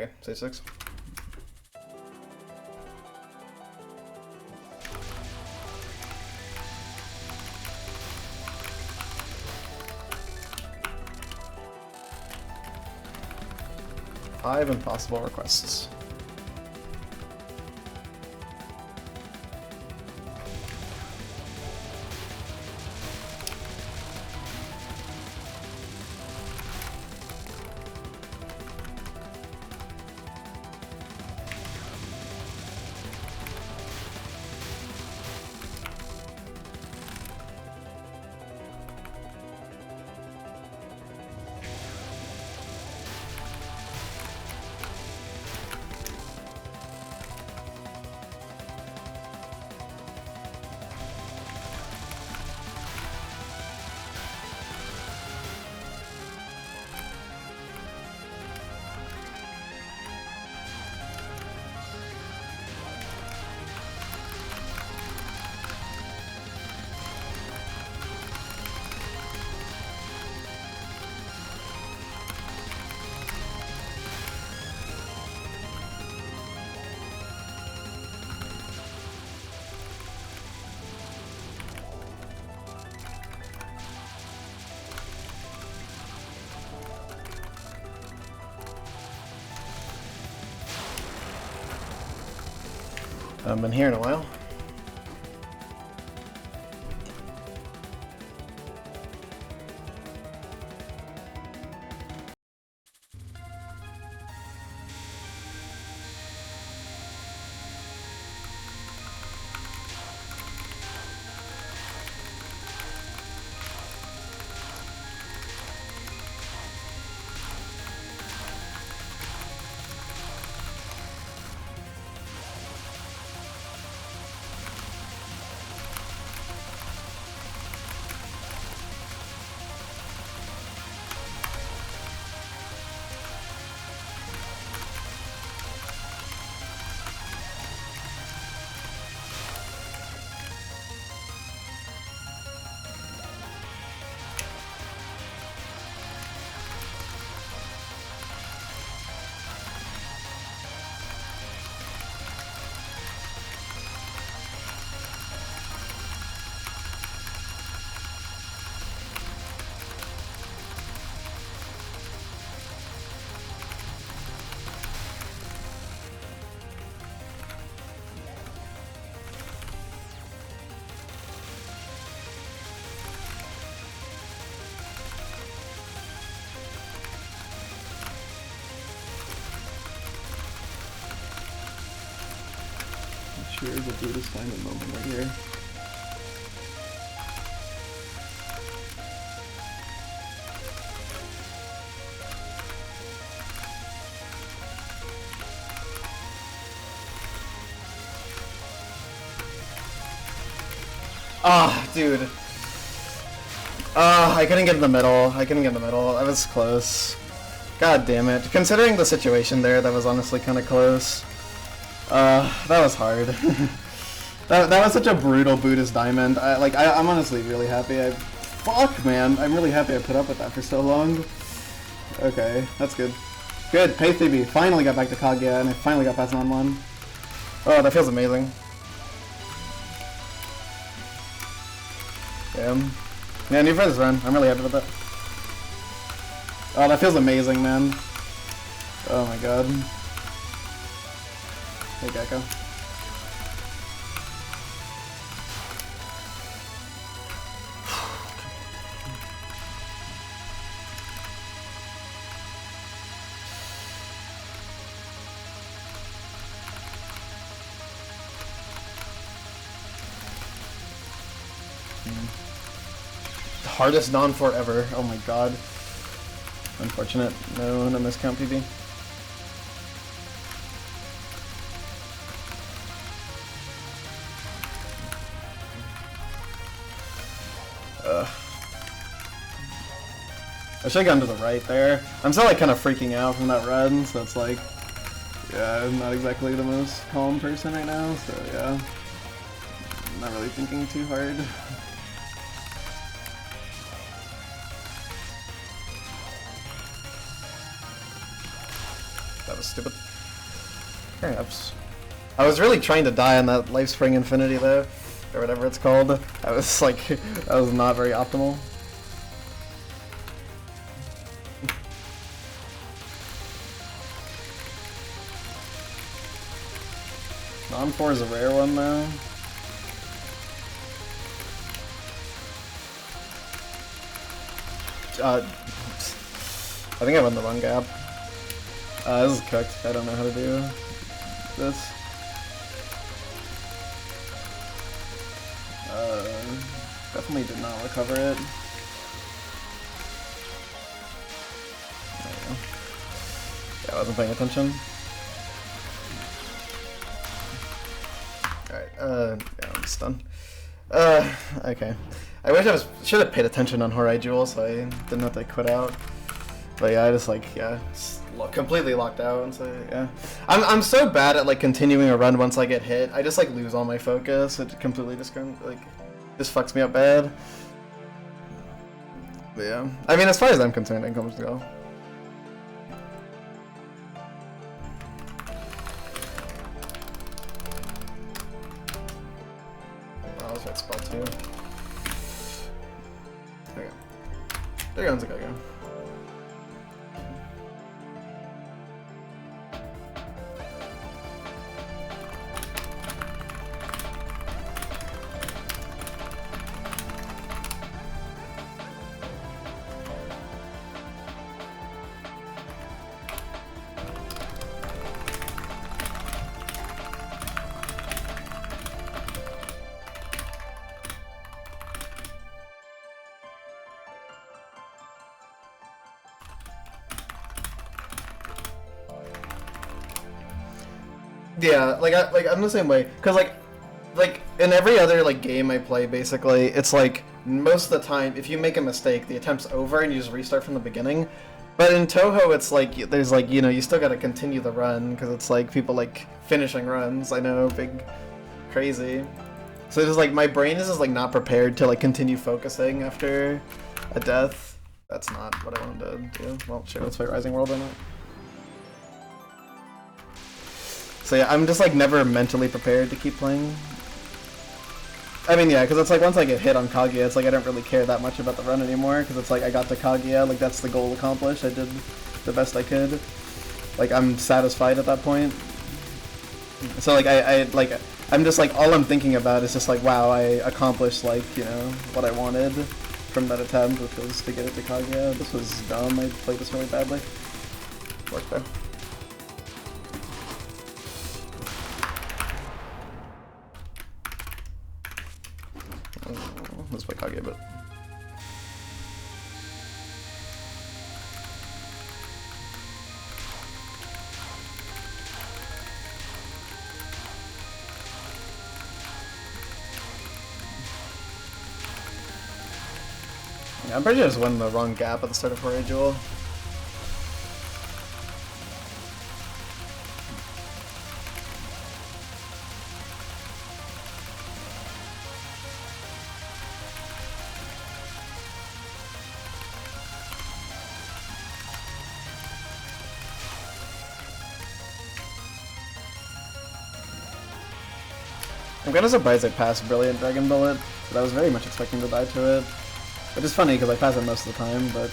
Okay, stage 6. Five impossible requests. I've been here in a while. Sure, the Buddhist diamond moment right here. Ah, dude. I couldn't get in the middle. I was close. God damn it. Considering the situation there, that was honestly kind of close. That was hard. that was such a brutal Buddhist diamond. I'm honestly really happy fuck, man. I'm really happy I put up with that for so long. Okay, that's good. Good, Pay 3B. Finally got back to Kaguya, and I finally got past non-1. Oh, that feels amazing. Damn. Yeah, new for this run. I'm really happy with that. Oh, that feels amazing, man. Oh my god. Hey, Gecko. Hardest non-4 ever. Oh my god. Unfortunate. No miscount PB. I should have gone to the right there. I'm still like kind of freaking out from that run, so it's like, yeah, I'm not exactly the most calm person right now, so yeah. I'm not really thinking too hard. That was stupid. Perhaps. I was really trying to die on that Life Spring Infinity though, or whatever it's called. I was like, that was not very optimal. Non-4 is a rare one though. I think I went the wrong gap. This is cooked. I don't know how to do this. Definitely did not recover it. There you go. Yeah, I wasn't paying attention. Alright, yeah, I'm stunned. Okay. I wish I should have paid attention on Horai Jewel so I didn't have to quit out. But yeah, I just like, yeah, just completely locked out, and so yeah. I'm so bad at like continuing a run once I get hit. I just like lose all my focus. It completely just fucks me up bad. But yeah, I mean, as far as I'm concerned, I can just go. Oh, I was right spot too. There you go. There goes a go. Yeah, I'm the same way, cause like in every other like game I play, basically, it's like most of the time if you make a mistake, the attempt's over and you just restart from the beginning. But in Touhou, it's like there's like, you know, you still gotta continue the run because it's like people like finishing runs. I know, big, crazy. So it's like my brain is just like not prepared to like continue focusing after a death. That's not what I wanted to do. Well, sure, let's play Rising World or not. So yeah, I'm just like never mentally prepared to keep playing. I mean, yeah, because it's like once I get hit on Kaguya, it's like I don't really care that much about the run anymore, because it's like I got to Kaguya, like that's the goal accomplished. I did the best I could. Like I'm satisfied at that point. So like I'm just like, all I'm thinking about is just like, wow, I accomplished like, you know, what I wanted from that attempt, which was to get it to Kaguya. This was dumb. I played this really badly. Worked though. Let's play Kaguya a bit. Yeah, I'm pretty sure I just went in the wrong gap at the start of Horai Jewel. I'm kinda surprised I passed Brilliant Dragon Bullet, but I was very much expecting to die to it. Which is funny because I pass it most of the time, but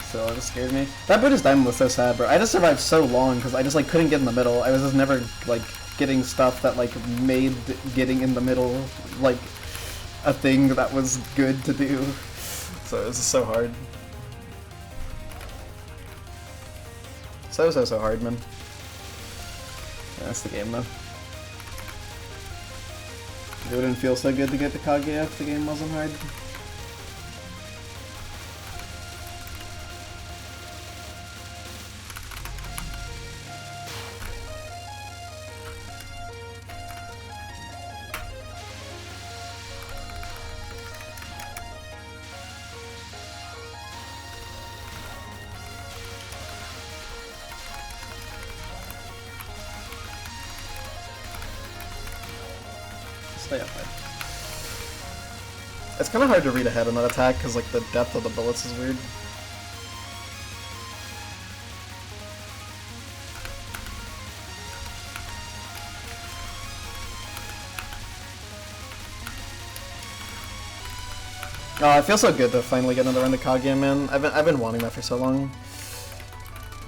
still, it just scared me. That Buddhist Diamond was so sad, bro. I just survived so long because I just like couldn't get in the middle. I was just never like getting stuff that like made getting in the middle like a thing that was good to do. So it was just so hard. So hard, man. Yeah, that's the game though. It wouldn't feel so good to get to Kaguya if the game wasn't hard. Stay up there. It's kind of hard to read ahead on that attack because like the depth of the bullets is weird. Oh, it feels so good to finally get another run to Kaguya, man. I've been wanting that for so long.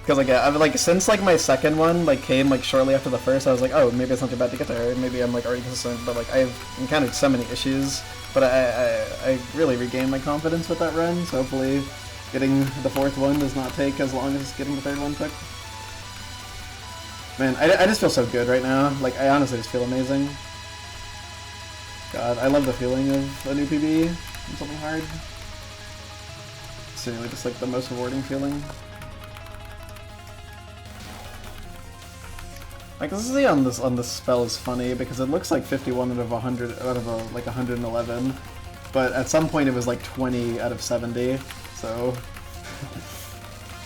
Because like I've like since like my second one like came like shortly after the first, I was like, oh, maybe it's not too bad to get there. Maybe I'm like already consistent, but like I've encountered so many issues. But I really regained my confidence with that run. So hopefully, getting the fourth one does not take as long as getting the third one took. Man, I just feel so good right now. Like I honestly just feel amazing. God, I love the feeling of a new PB and something hard. It's really just like the most rewarding feeling. Like this is on this spell is funny because it looks like 51 out of 100 out of like 111, but at some point it was like 20 out of 70. So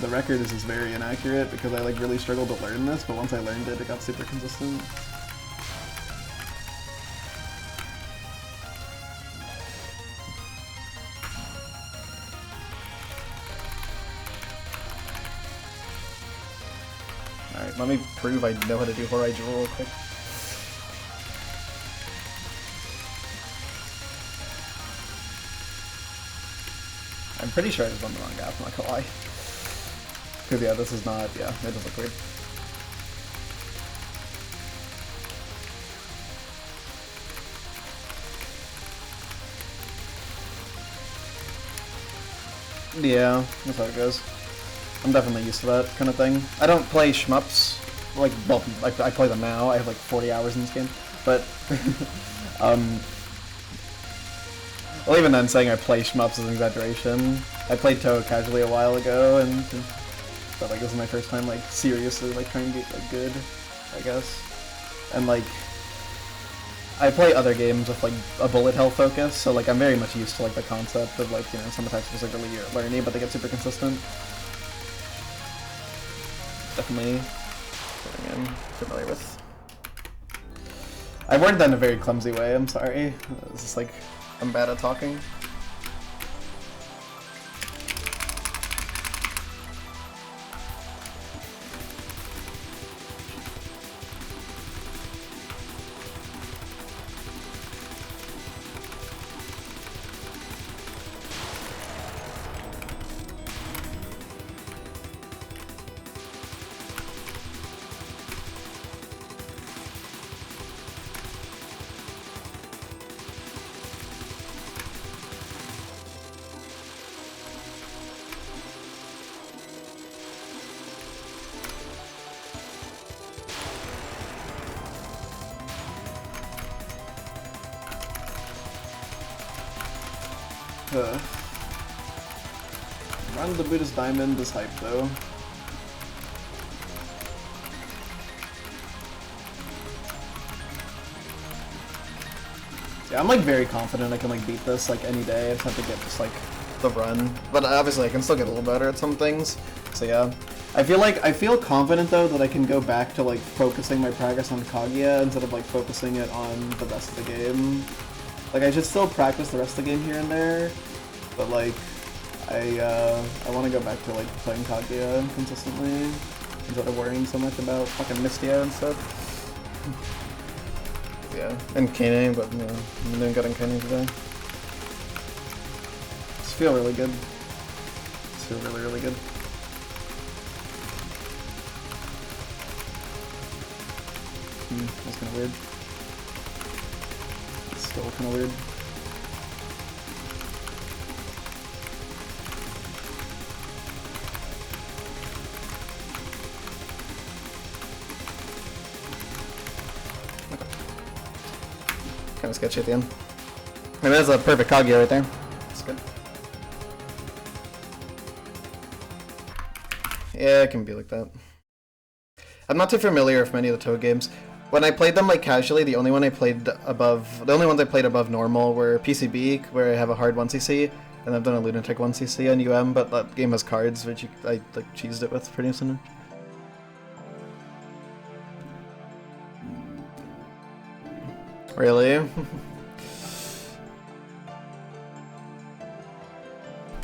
the record is just very inaccurate because I like really struggled to learn this, but once I learned it, it got super consistent. Alright, let me prove I know how to do Horai Jewel real quick. I'm pretty sure I just won the wrong gap, I'm not gonna lie. Because yeah, this is not, yeah, it does look weird. Yeah, that's how it goes. I'm definitely used to that kind of thing. I don't play shmups, like, well, I play them now, I have like 40 hours in this game, but, well, even then, saying I play shmups is an exaggeration. I played Touhou casually a while ago, and but like this is my first time like seriously like trying to get like good, I guess. And like I play other games with like a bullet hell focus, so like I'm very much used to like the concept of like, you know, some attacks just like really learny, but they get super consistent. Definitely something I'm familiar with. I worded that in a very clumsy way, I'm sorry. It's just like I'm bad at talking. Run the Buddhist Diamond is hype though. Yeah, I'm like very confident I can like beat this like any day. I just have to get just like the run. But obviously I can still get a little better at some things. So yeah. I feel confident though that I can go back to like focusing my progress on Kaguya instead of like focusing it on the rest of the game. Like I should still practice the rest of the game here and there, but like I want to go back to like playing Kaguya consistently instead of worrying so much about fucking Mystia and stuff. Yeah, and Kane, but you know, I'm doing good on Kane today. Just feel really good. Just feel really, really good. That's kind of weird. It's still kind of weird. Kind of sketchy at the end. I mean, that's a perfect Kaguya right there. That's good. Yeah, it can be like that. I'm not too familiar with many of the Touhou games. When I played them like casually, the only ones I played above normal were PCB, where I have a hard 1cc, and I've done a lunatic 1cc on UM, but that game has cards, which I like cheesed it with pretty soon. Really?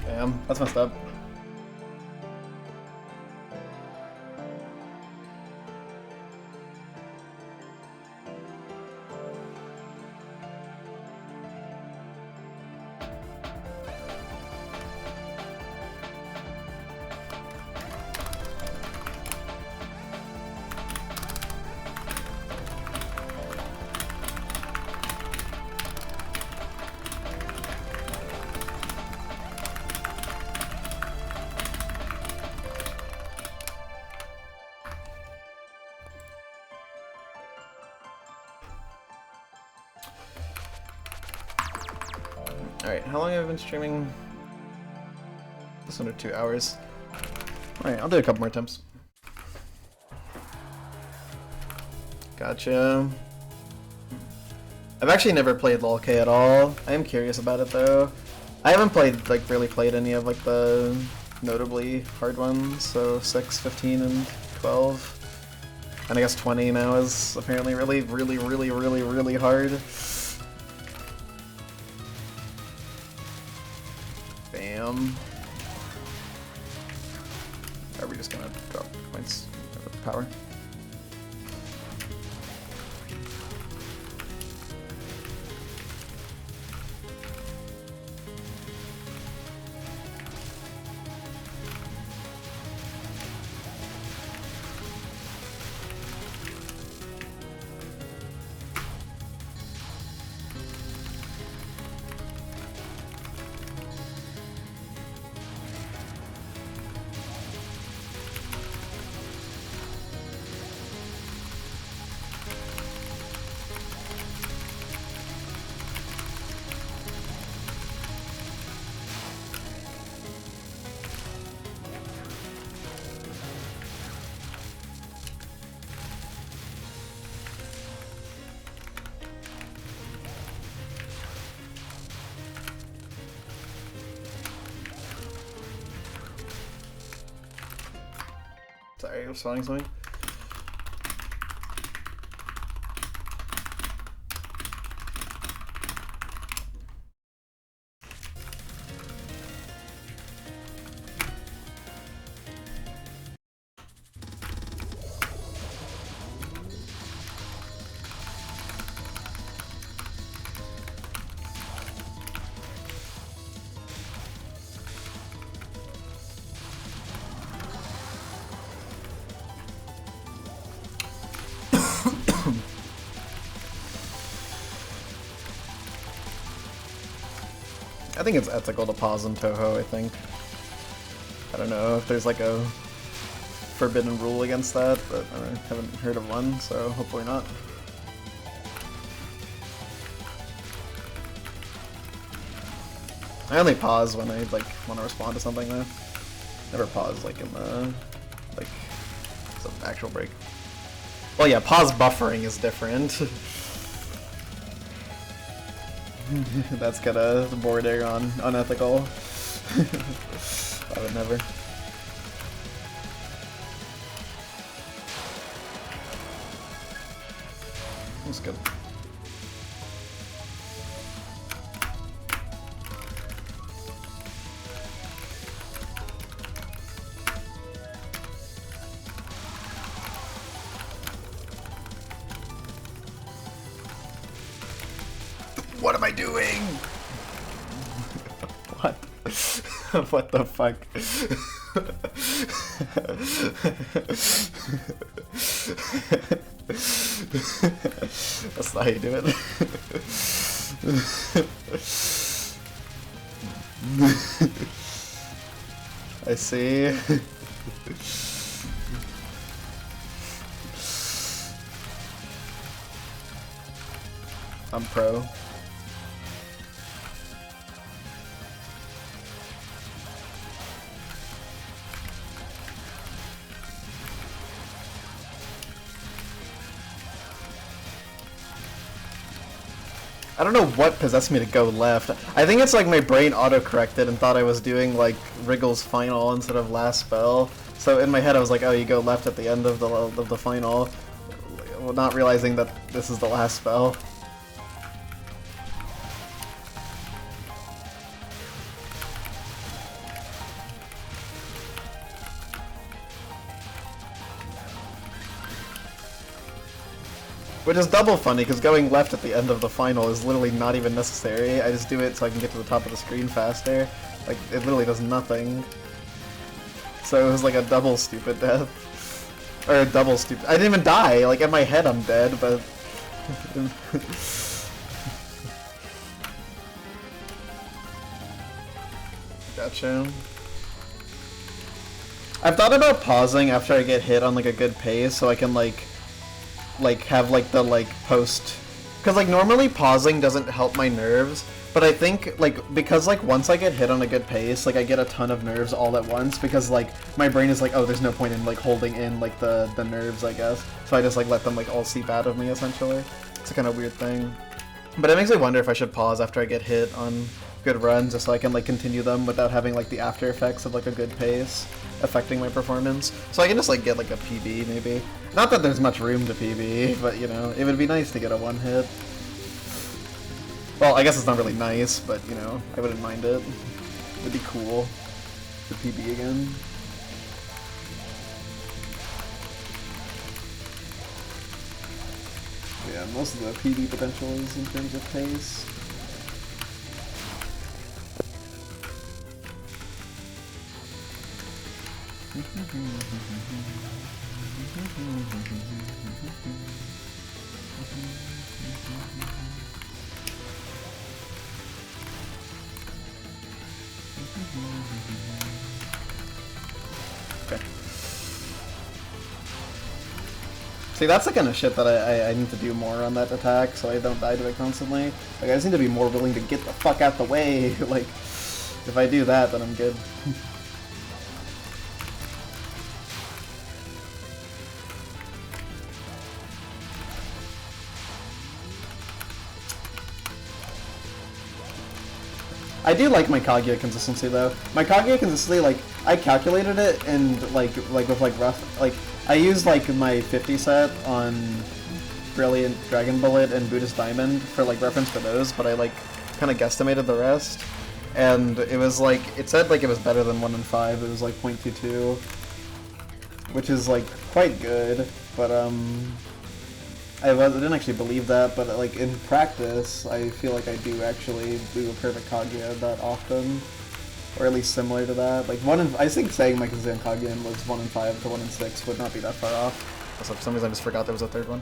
Damn, that's messed up. Alright, how long have I been streaming? Just under 2 hours. Alright, I'll do a couple more attempts. Gotcha. I've actually never played LOL-K at all. I am curious about it though. I haven't played, like, really played any of, like, the notably hard ones, so 6, 15, and 12. And I guess 20 now is apparently really hard. Bam. Are we just gonna drop points of power? Sorry, I was spelling something. I think it's ethical to pause in Touhou, I think. I don't know if there's like a forbidden rule against that, but I haven't heard of one, so hopefully not. I only pause when I like want to respond to something though. Never pause like in the like some actual break. Well yeah, pause buffering is different. That's kinda bordering on unethical. I would never. That's good. What am I doing? What? What the fuck? That's not how you do it. I see. I'm pro. I don't know what possessed me to go left. I think it's like my brain auto-corrected and thought I was doing like Wriggle's final instead of last spell. So in my head I was like, oh, you go left at the end of the final, not realizing that this is the last spell. Which is double funny, because going left at the end of the final is literally not even necessary. I just do it so I can get to the top of the screen faster. Like, it literally does nothing. So it was like a double stupid death. Or a double stupid... I didn't even die! Like, in my head I'm dead, but... Gotcha. I've thought about pausing after I get hit on like a good pace so I can like have like the like post, because like normally pausing doesn't help my nerves, But I think, like, because, like, once I get hit on a good pace, like, I get a ton of nerves all at once, because, like, my brain is like, oh, there's no point in, like, holding in, like, the nerves, I guess. So I just, like, let them, like, all seep out of me, essentially. It's a kind of weird thing. But it makes me wonder if I should pause after I get hit on good runs, just so I can, like, continue them without having, like, the after effects of, like, a good pace affecting my performance. So I can just, like, get, like, a PB, maybe. Not that there's much room to PB, but, you know, it would be nice to get a one hit. Well, I guess it's not really nice, but, you know, I wouldn't mind it. It'd be cool to PB again. Yeah, most of the PB potential is in terms of pace. Okay. See, that's the kind of shit that I need to do more on that attack, so I don't die to it constantly. Like, I just need to be more willing to get the fuck out the way. Like, if I do that, then I'm good. I do like my Kaguya consistency though. My Kaguya consistency, like, I calculated it and like with like rough, like, I used like my 50 set on Brilliant Dragon Bullet and Buddhist Diamond for like reference for those, but I like kind of guesstimated the rest. And it was like, it said like it was better than 1 in 5, it was like 0.22, which is like quite good, but I didn't actually believe that, but like in practice, I feel like I do actually do a perfect Kaguya that often, or at least similar to that. Like I think saying my Kazan Kaguya was 1 in 5 to 1 in 6 would not be that far off. Also, for some reason I just forgot there was a third one.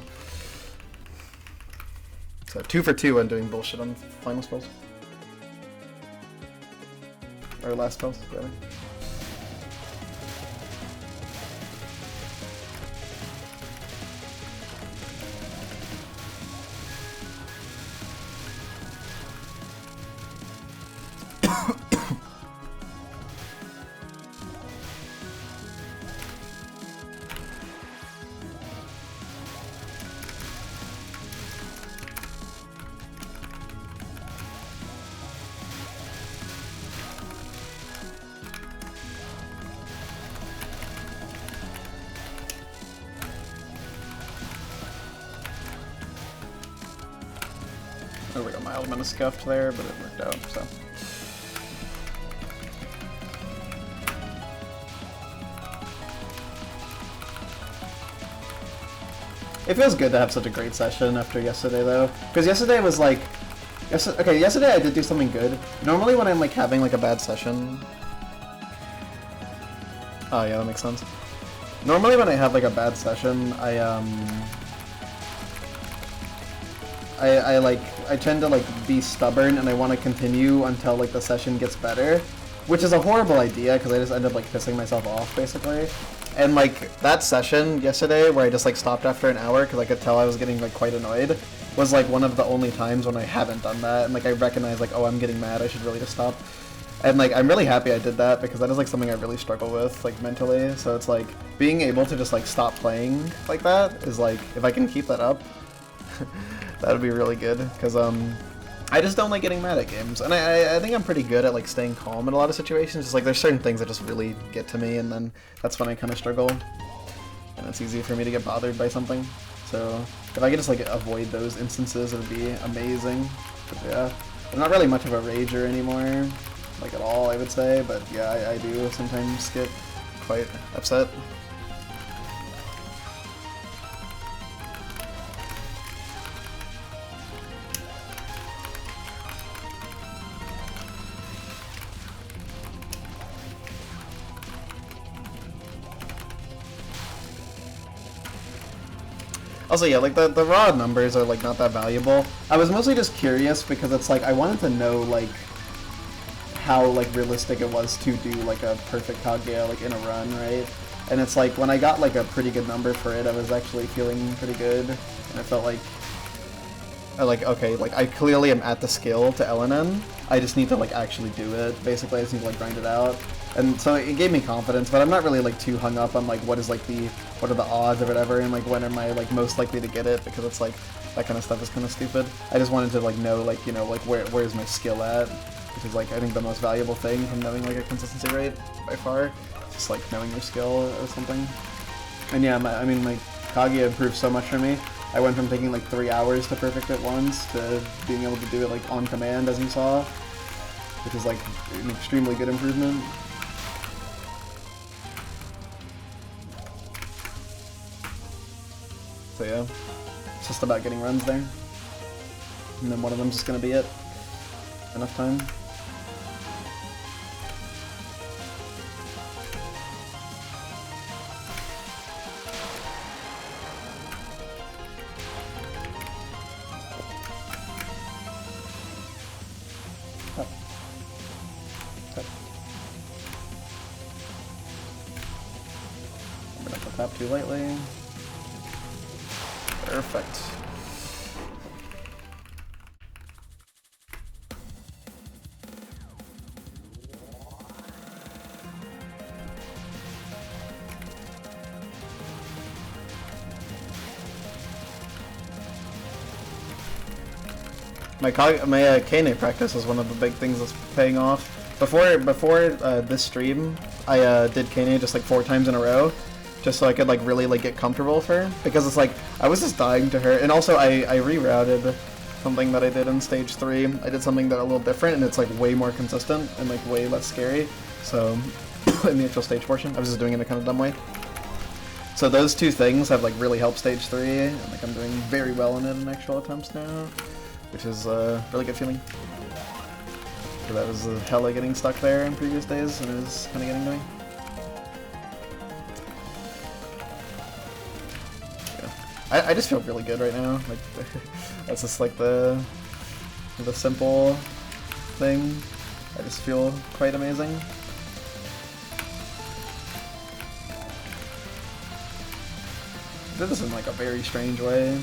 So 2 for 2 when doing bullshit on final spells. Or last spells, rather. There was like a mild amount of scuffed there, but it worked out, so. It feels good to have such a great session after yesterday, though. Because yesterday was like... yesterday I did do something good. Normally when I'm like having like a bad session... Oh yeah, that makes sense. Normally when I have like a bad session, I tend to like be stubborn and I want to continue until like the session gets better, which is a horrible idea because I just end up like pissing myself off basically. And like that session yesterday where I just like stopped after an hour because I could tell I was getting like quite annoyed was like one of the only times when I haven't done that, and like I recognize like, oh, I'm getting mad, I should really just stop. And like I'm really happy I did that because that is like something I really struggle with like mentally. So it's like being able to just like stop playing like that is like, if I can keep that up, that would be really good, because I just don't like getting mad at games, and I think I'm pretty good at like staying calm in a lot of situations. Just like there's certain things that just really get to me, and then that's when I kind of struggle, and it's easy for me to get bothered by something. So if I could just like avoid those instances, it would be amazing. But yeah, I'm not really much of a rager anymore, like at all, I would say, but yeah, I do sometimes get quite upset. Also, yeah, like the raw numbers are like not that valuable. I was mostly just curious because it's like I wanted to know like how like realistic it was to do like a perfect Kaguya like in a run, right? And it's like when I got like a pretty good number for it, I was actually feeling pretty good, and I felt like like, okay, like I clearly am at the skill to LNN. I just need to like actually do it. Basically, I just need to like grind it out. And so it gave me confidence, but I'm not really like too hung up on like what are the odds or whatever, and like when am I like most likely to get it, because it's like that kind of stuff is kind of stupid. I just wanted to like know like, you know, like where's my skill at, which is like I think the most valuable thing from knowing like a consistency rate by far. Just like knowing your skill or something. And yeah, I mean like Kaguya improved so much for me. I went from taking like 3 hours to perfect it once to being able to do it like on command, as you saw, which is like an extremely good improvement. So yeah, it's just about getting runs there, and then one of them's just gonna be it. Enough time. I'm gonna put tap too lightly. Perfect. My Kane practice is one of the big things that's paying off. Before this stream, I did Kane just like 4 times in a row, just so I could like really like get comfortable with her, because it's like I was just dying to her. And also I rerouted something that I did in stage 3. I did something that a little different, and it's like way more consistent and like way less scary. So in the actual stage portion, I was just doing it in a kind of dumb way. So those 2 things have like really helped stage 3, and like I'm doing very well in it in actual attempts now, which is a really good feeling. So that was hella getting stuck there in previous days, and it was kind of getting to me. Yeah. I just feel really good right now. Like that's just like the simple thing. I just feel quite amazing. I did this in like a very strange way.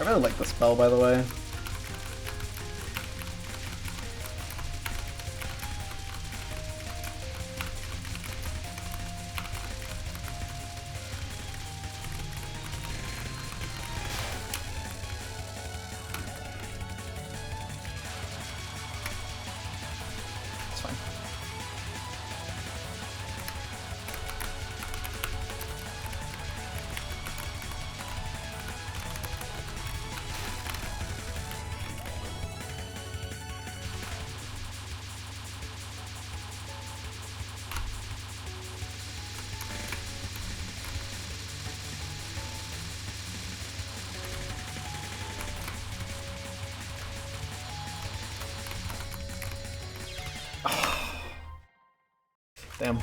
I really like the spell, by the way. It's fine. Damn.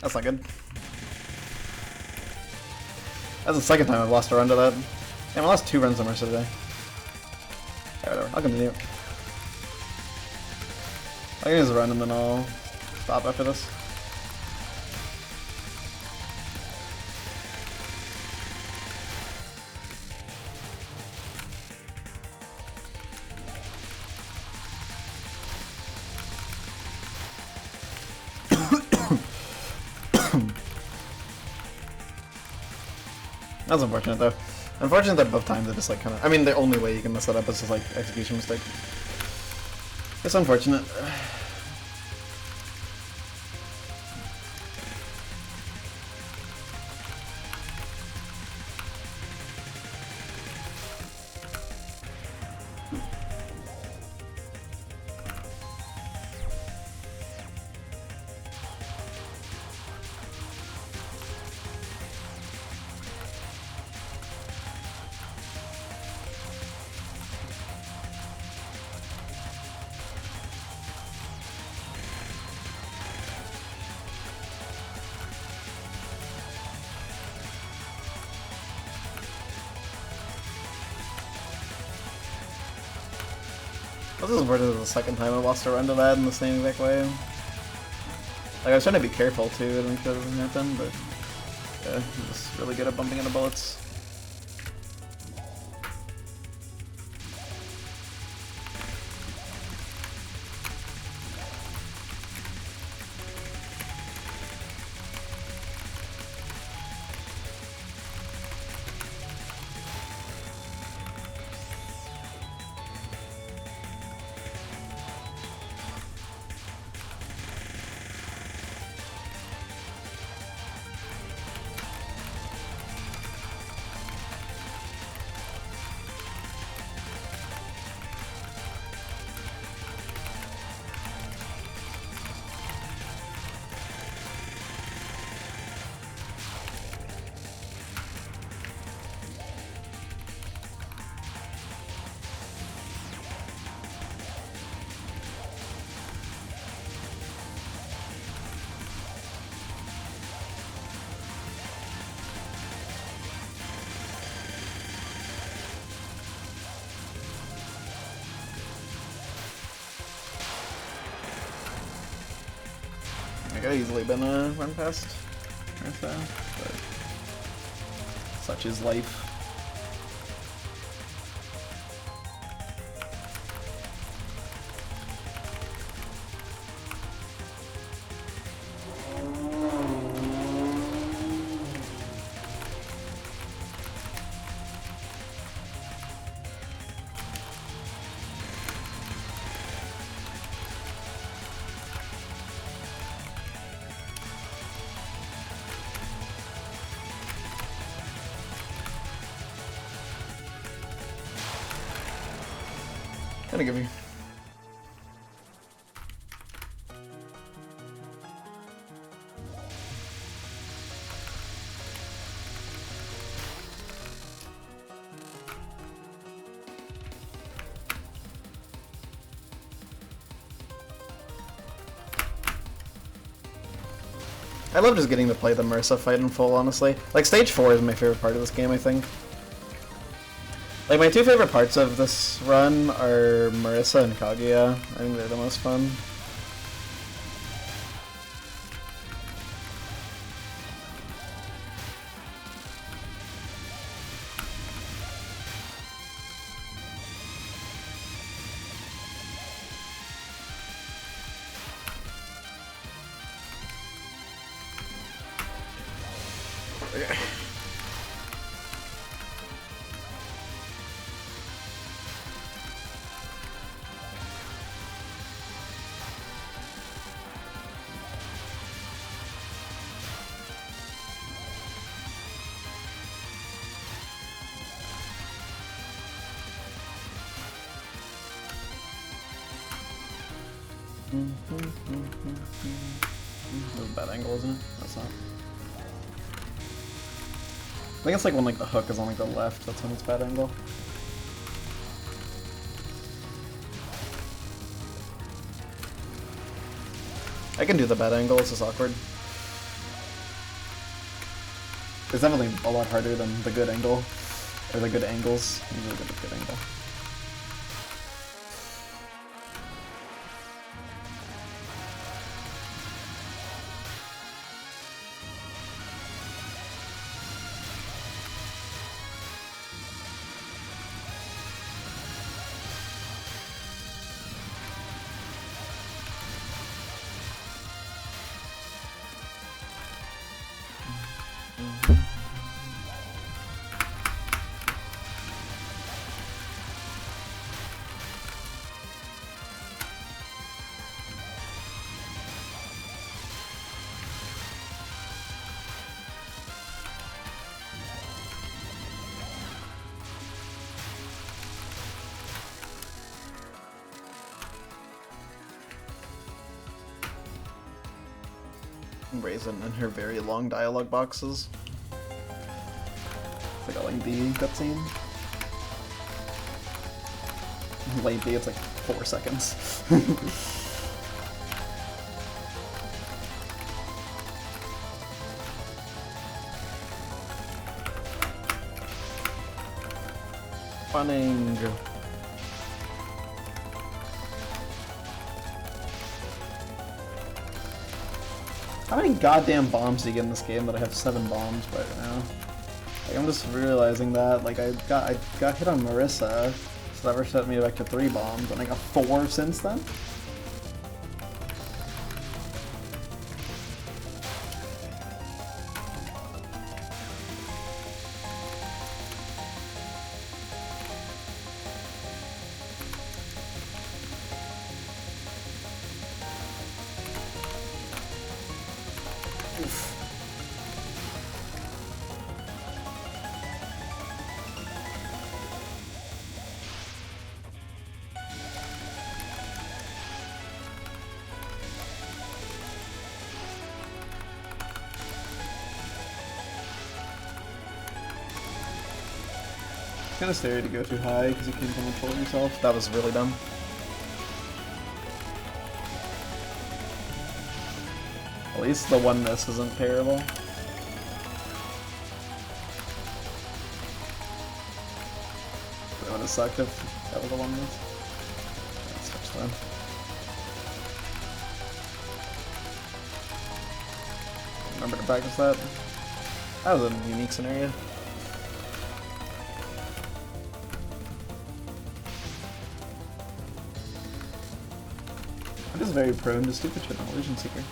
That's not good. That's the second time I've lost a run to that. Damn, I lost 2 runs to Mercer today. Yeah, whatever. I'll continue. I'll use a run and then I'll stop after this. That's unfortunate though. Unfortunate that both times it just like kind of. I mean, the only way you can mess that up is just like execution mistake. It's unfortunate. I was disappointed the second time I lost a run to that in the same exact way. Like, I was trying to be careful too to make sure that doesn't happen, but yeah, I'm just really good at bumping into bullets. I could have easily been a run past Eartha, but such is life. Gonna give you. I love just getting to play the Marisa fight in full, honestly. Like, stage 4 is my favorite part of this game, I think. Like, my two favorite parts of this run are Marisa and Kaguya. I think they're the most fun. Okay. That's a bad angle, isn't it? That's not. I think it's like when like the hook is on like the left, that's when it's bad angle. I can do the bad angle, it's just awkward. It's definitely a lot harder than the good angle, or the good angles. I'm really good at good angle. Raisin and her very long dialogue boxes. It's like a lengthy cutscene. Lengthy, it's like 4 seconds. Funning. How many goddamn bombs do you get in this game that I have 7 bombs right now? Like, I'm just realizing that. Like, I got hit on Marissa, so that reset me back to 3 bombs, and I got 4 since then? Kind of scary to go too high because you can't control yourself. That was really dumb. At least the one miss isn't terrible. It would have sucked if that was the one miss. Let's switch then. Remember to practice that. That was a unique scenario. I'm just very prone to stupid shit on Illusion Seeker.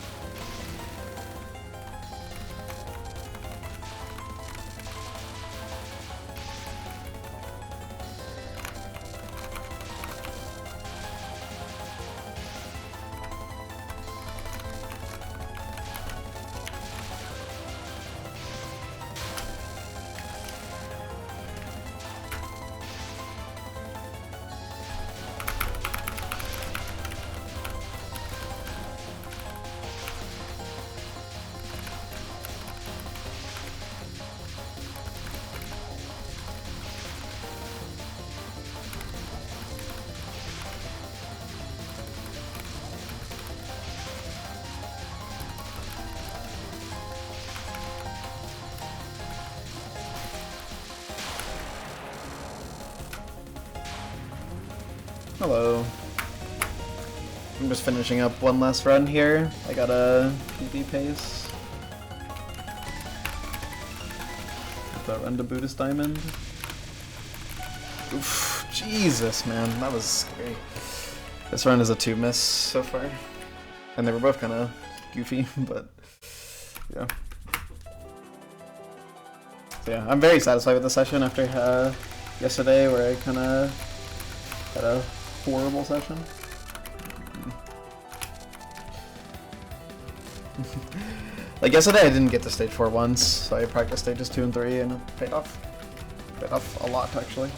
Hello. I'm just finishing up one last run here. I got a PB pace. Got that run to Buddhist Diamond. Oof, Jesus, man, that was scary. This run is a 2 miss so far. And they were both kind of goofy, but yeah. So yeah, I'm very satisfied with the session after yesterday where I kind of had a horrible session. Like yesterday I didn't get to stage 4 once, so I practiced stages 2 and 3 and it paid off. Paid off a lot actually.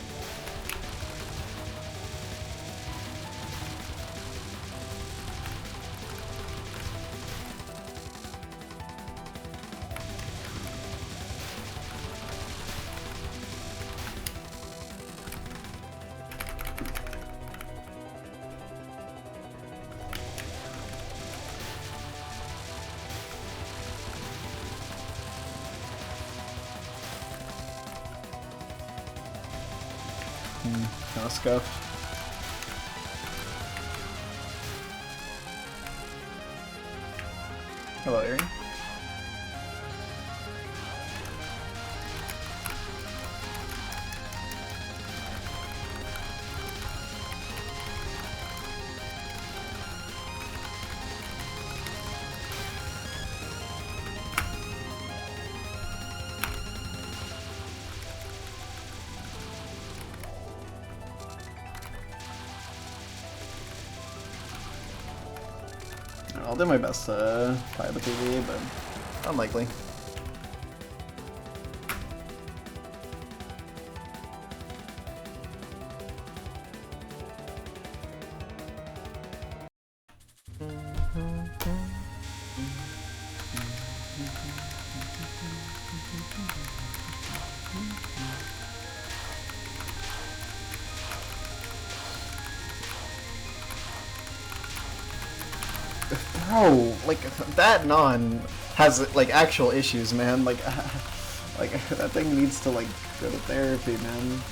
Kind of scuffed. Hello, Erin. I'll do my best to buy the PV, but unlikely. Bro, like, that non has, like, actual issues, man. Like, that thing needs to, like, go to therapy, man.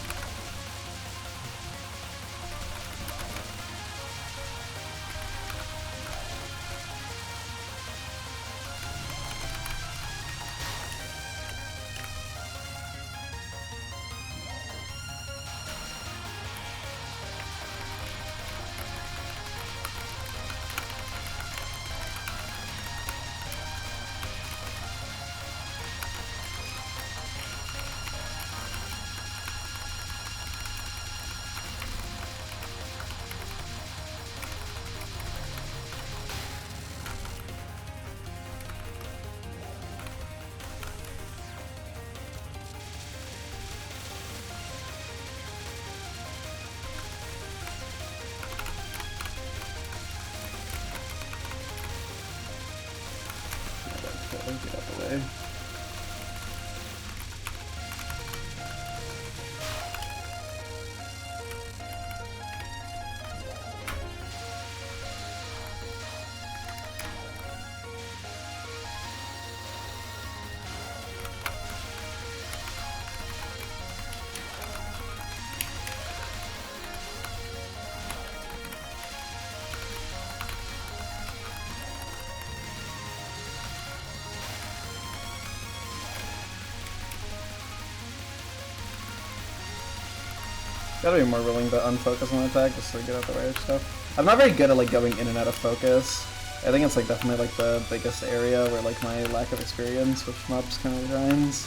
Gotta be more willing to unfocus on attack just to get out the rare stuff. I'm not very good at like going in and out of focus. I think it's like definitely like the biggest area where like my lack of experience with shmups kind of grinds.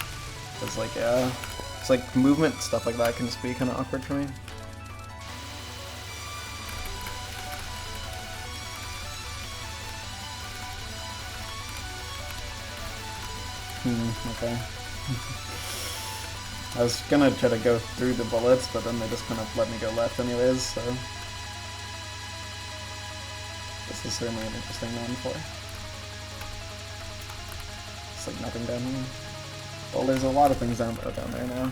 It's like, yeah, it's like movement, stuff like that can just be kind of awkward for me. Okay. I was gonna try to go through the bullets, but then they just kind of let me go left anyways, so... This is certainly an interesting one for. It's like nothing down here. Well, there's a lot of things down there now.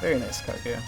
Very nice Kaguya.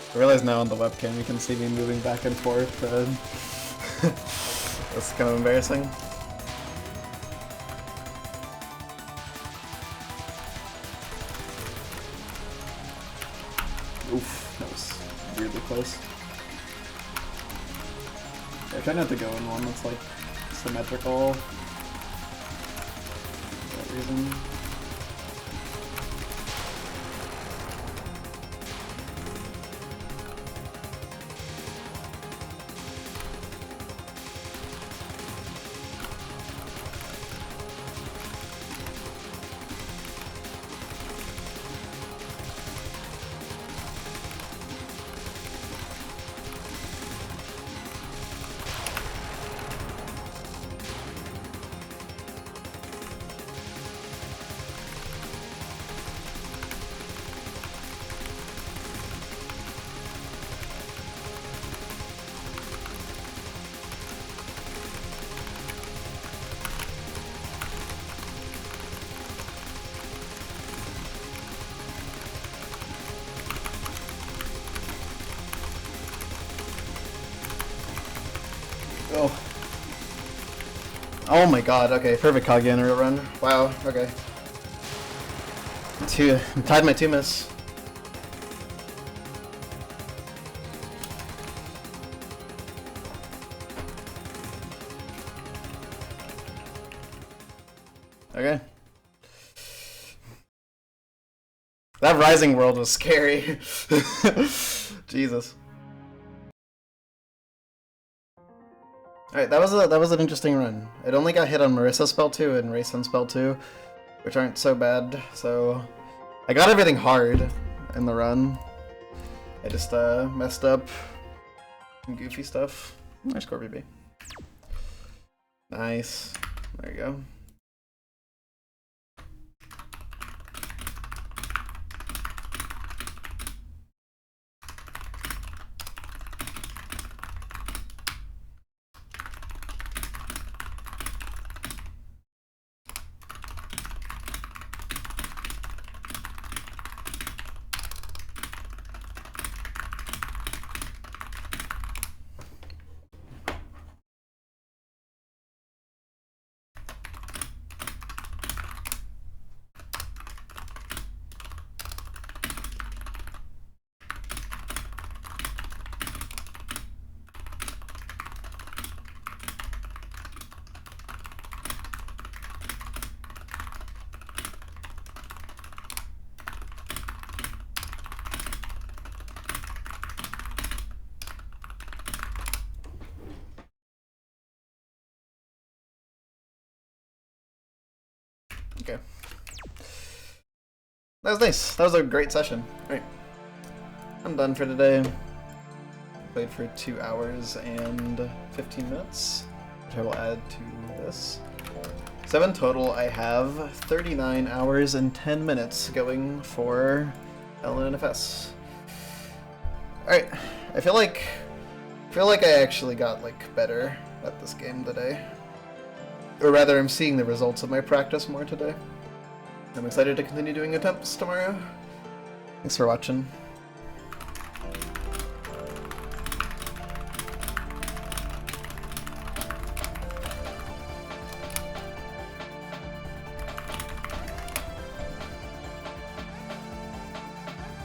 I realize now on the webcam you can see me moving back and forth. That's kind of embarrassing. Oof, that was weirdly close. Yeah, try not to go in one that's like symmetrical for that reason. Oh. Oh my god, okay, perfect Kaguya in a real run. Wow, okay. Tied my 2 miss. Okay. That Rising World was scary. Jesus. Alright, that was an interesting run. It only got hit on Marissa's spell 2 and Raysun's spell 2, which aren't so bad, so I got everything hard in the run. I just messed up Some goofy stuff. Nice core BB. Nice. There you go. Okay. That was nice. That was a great session. Alright. I'm done for today. Played for 2 hours and 15 minutes, which I will add to this. 7 total. I have 39 hours and 10 minutes going for LNNFS. Alright. I feel like I actually got better at this game today. Or rather, I'm seeing the results of my practice more today. I'm excited to continue doing attempts tomorrow. Thanks for watching.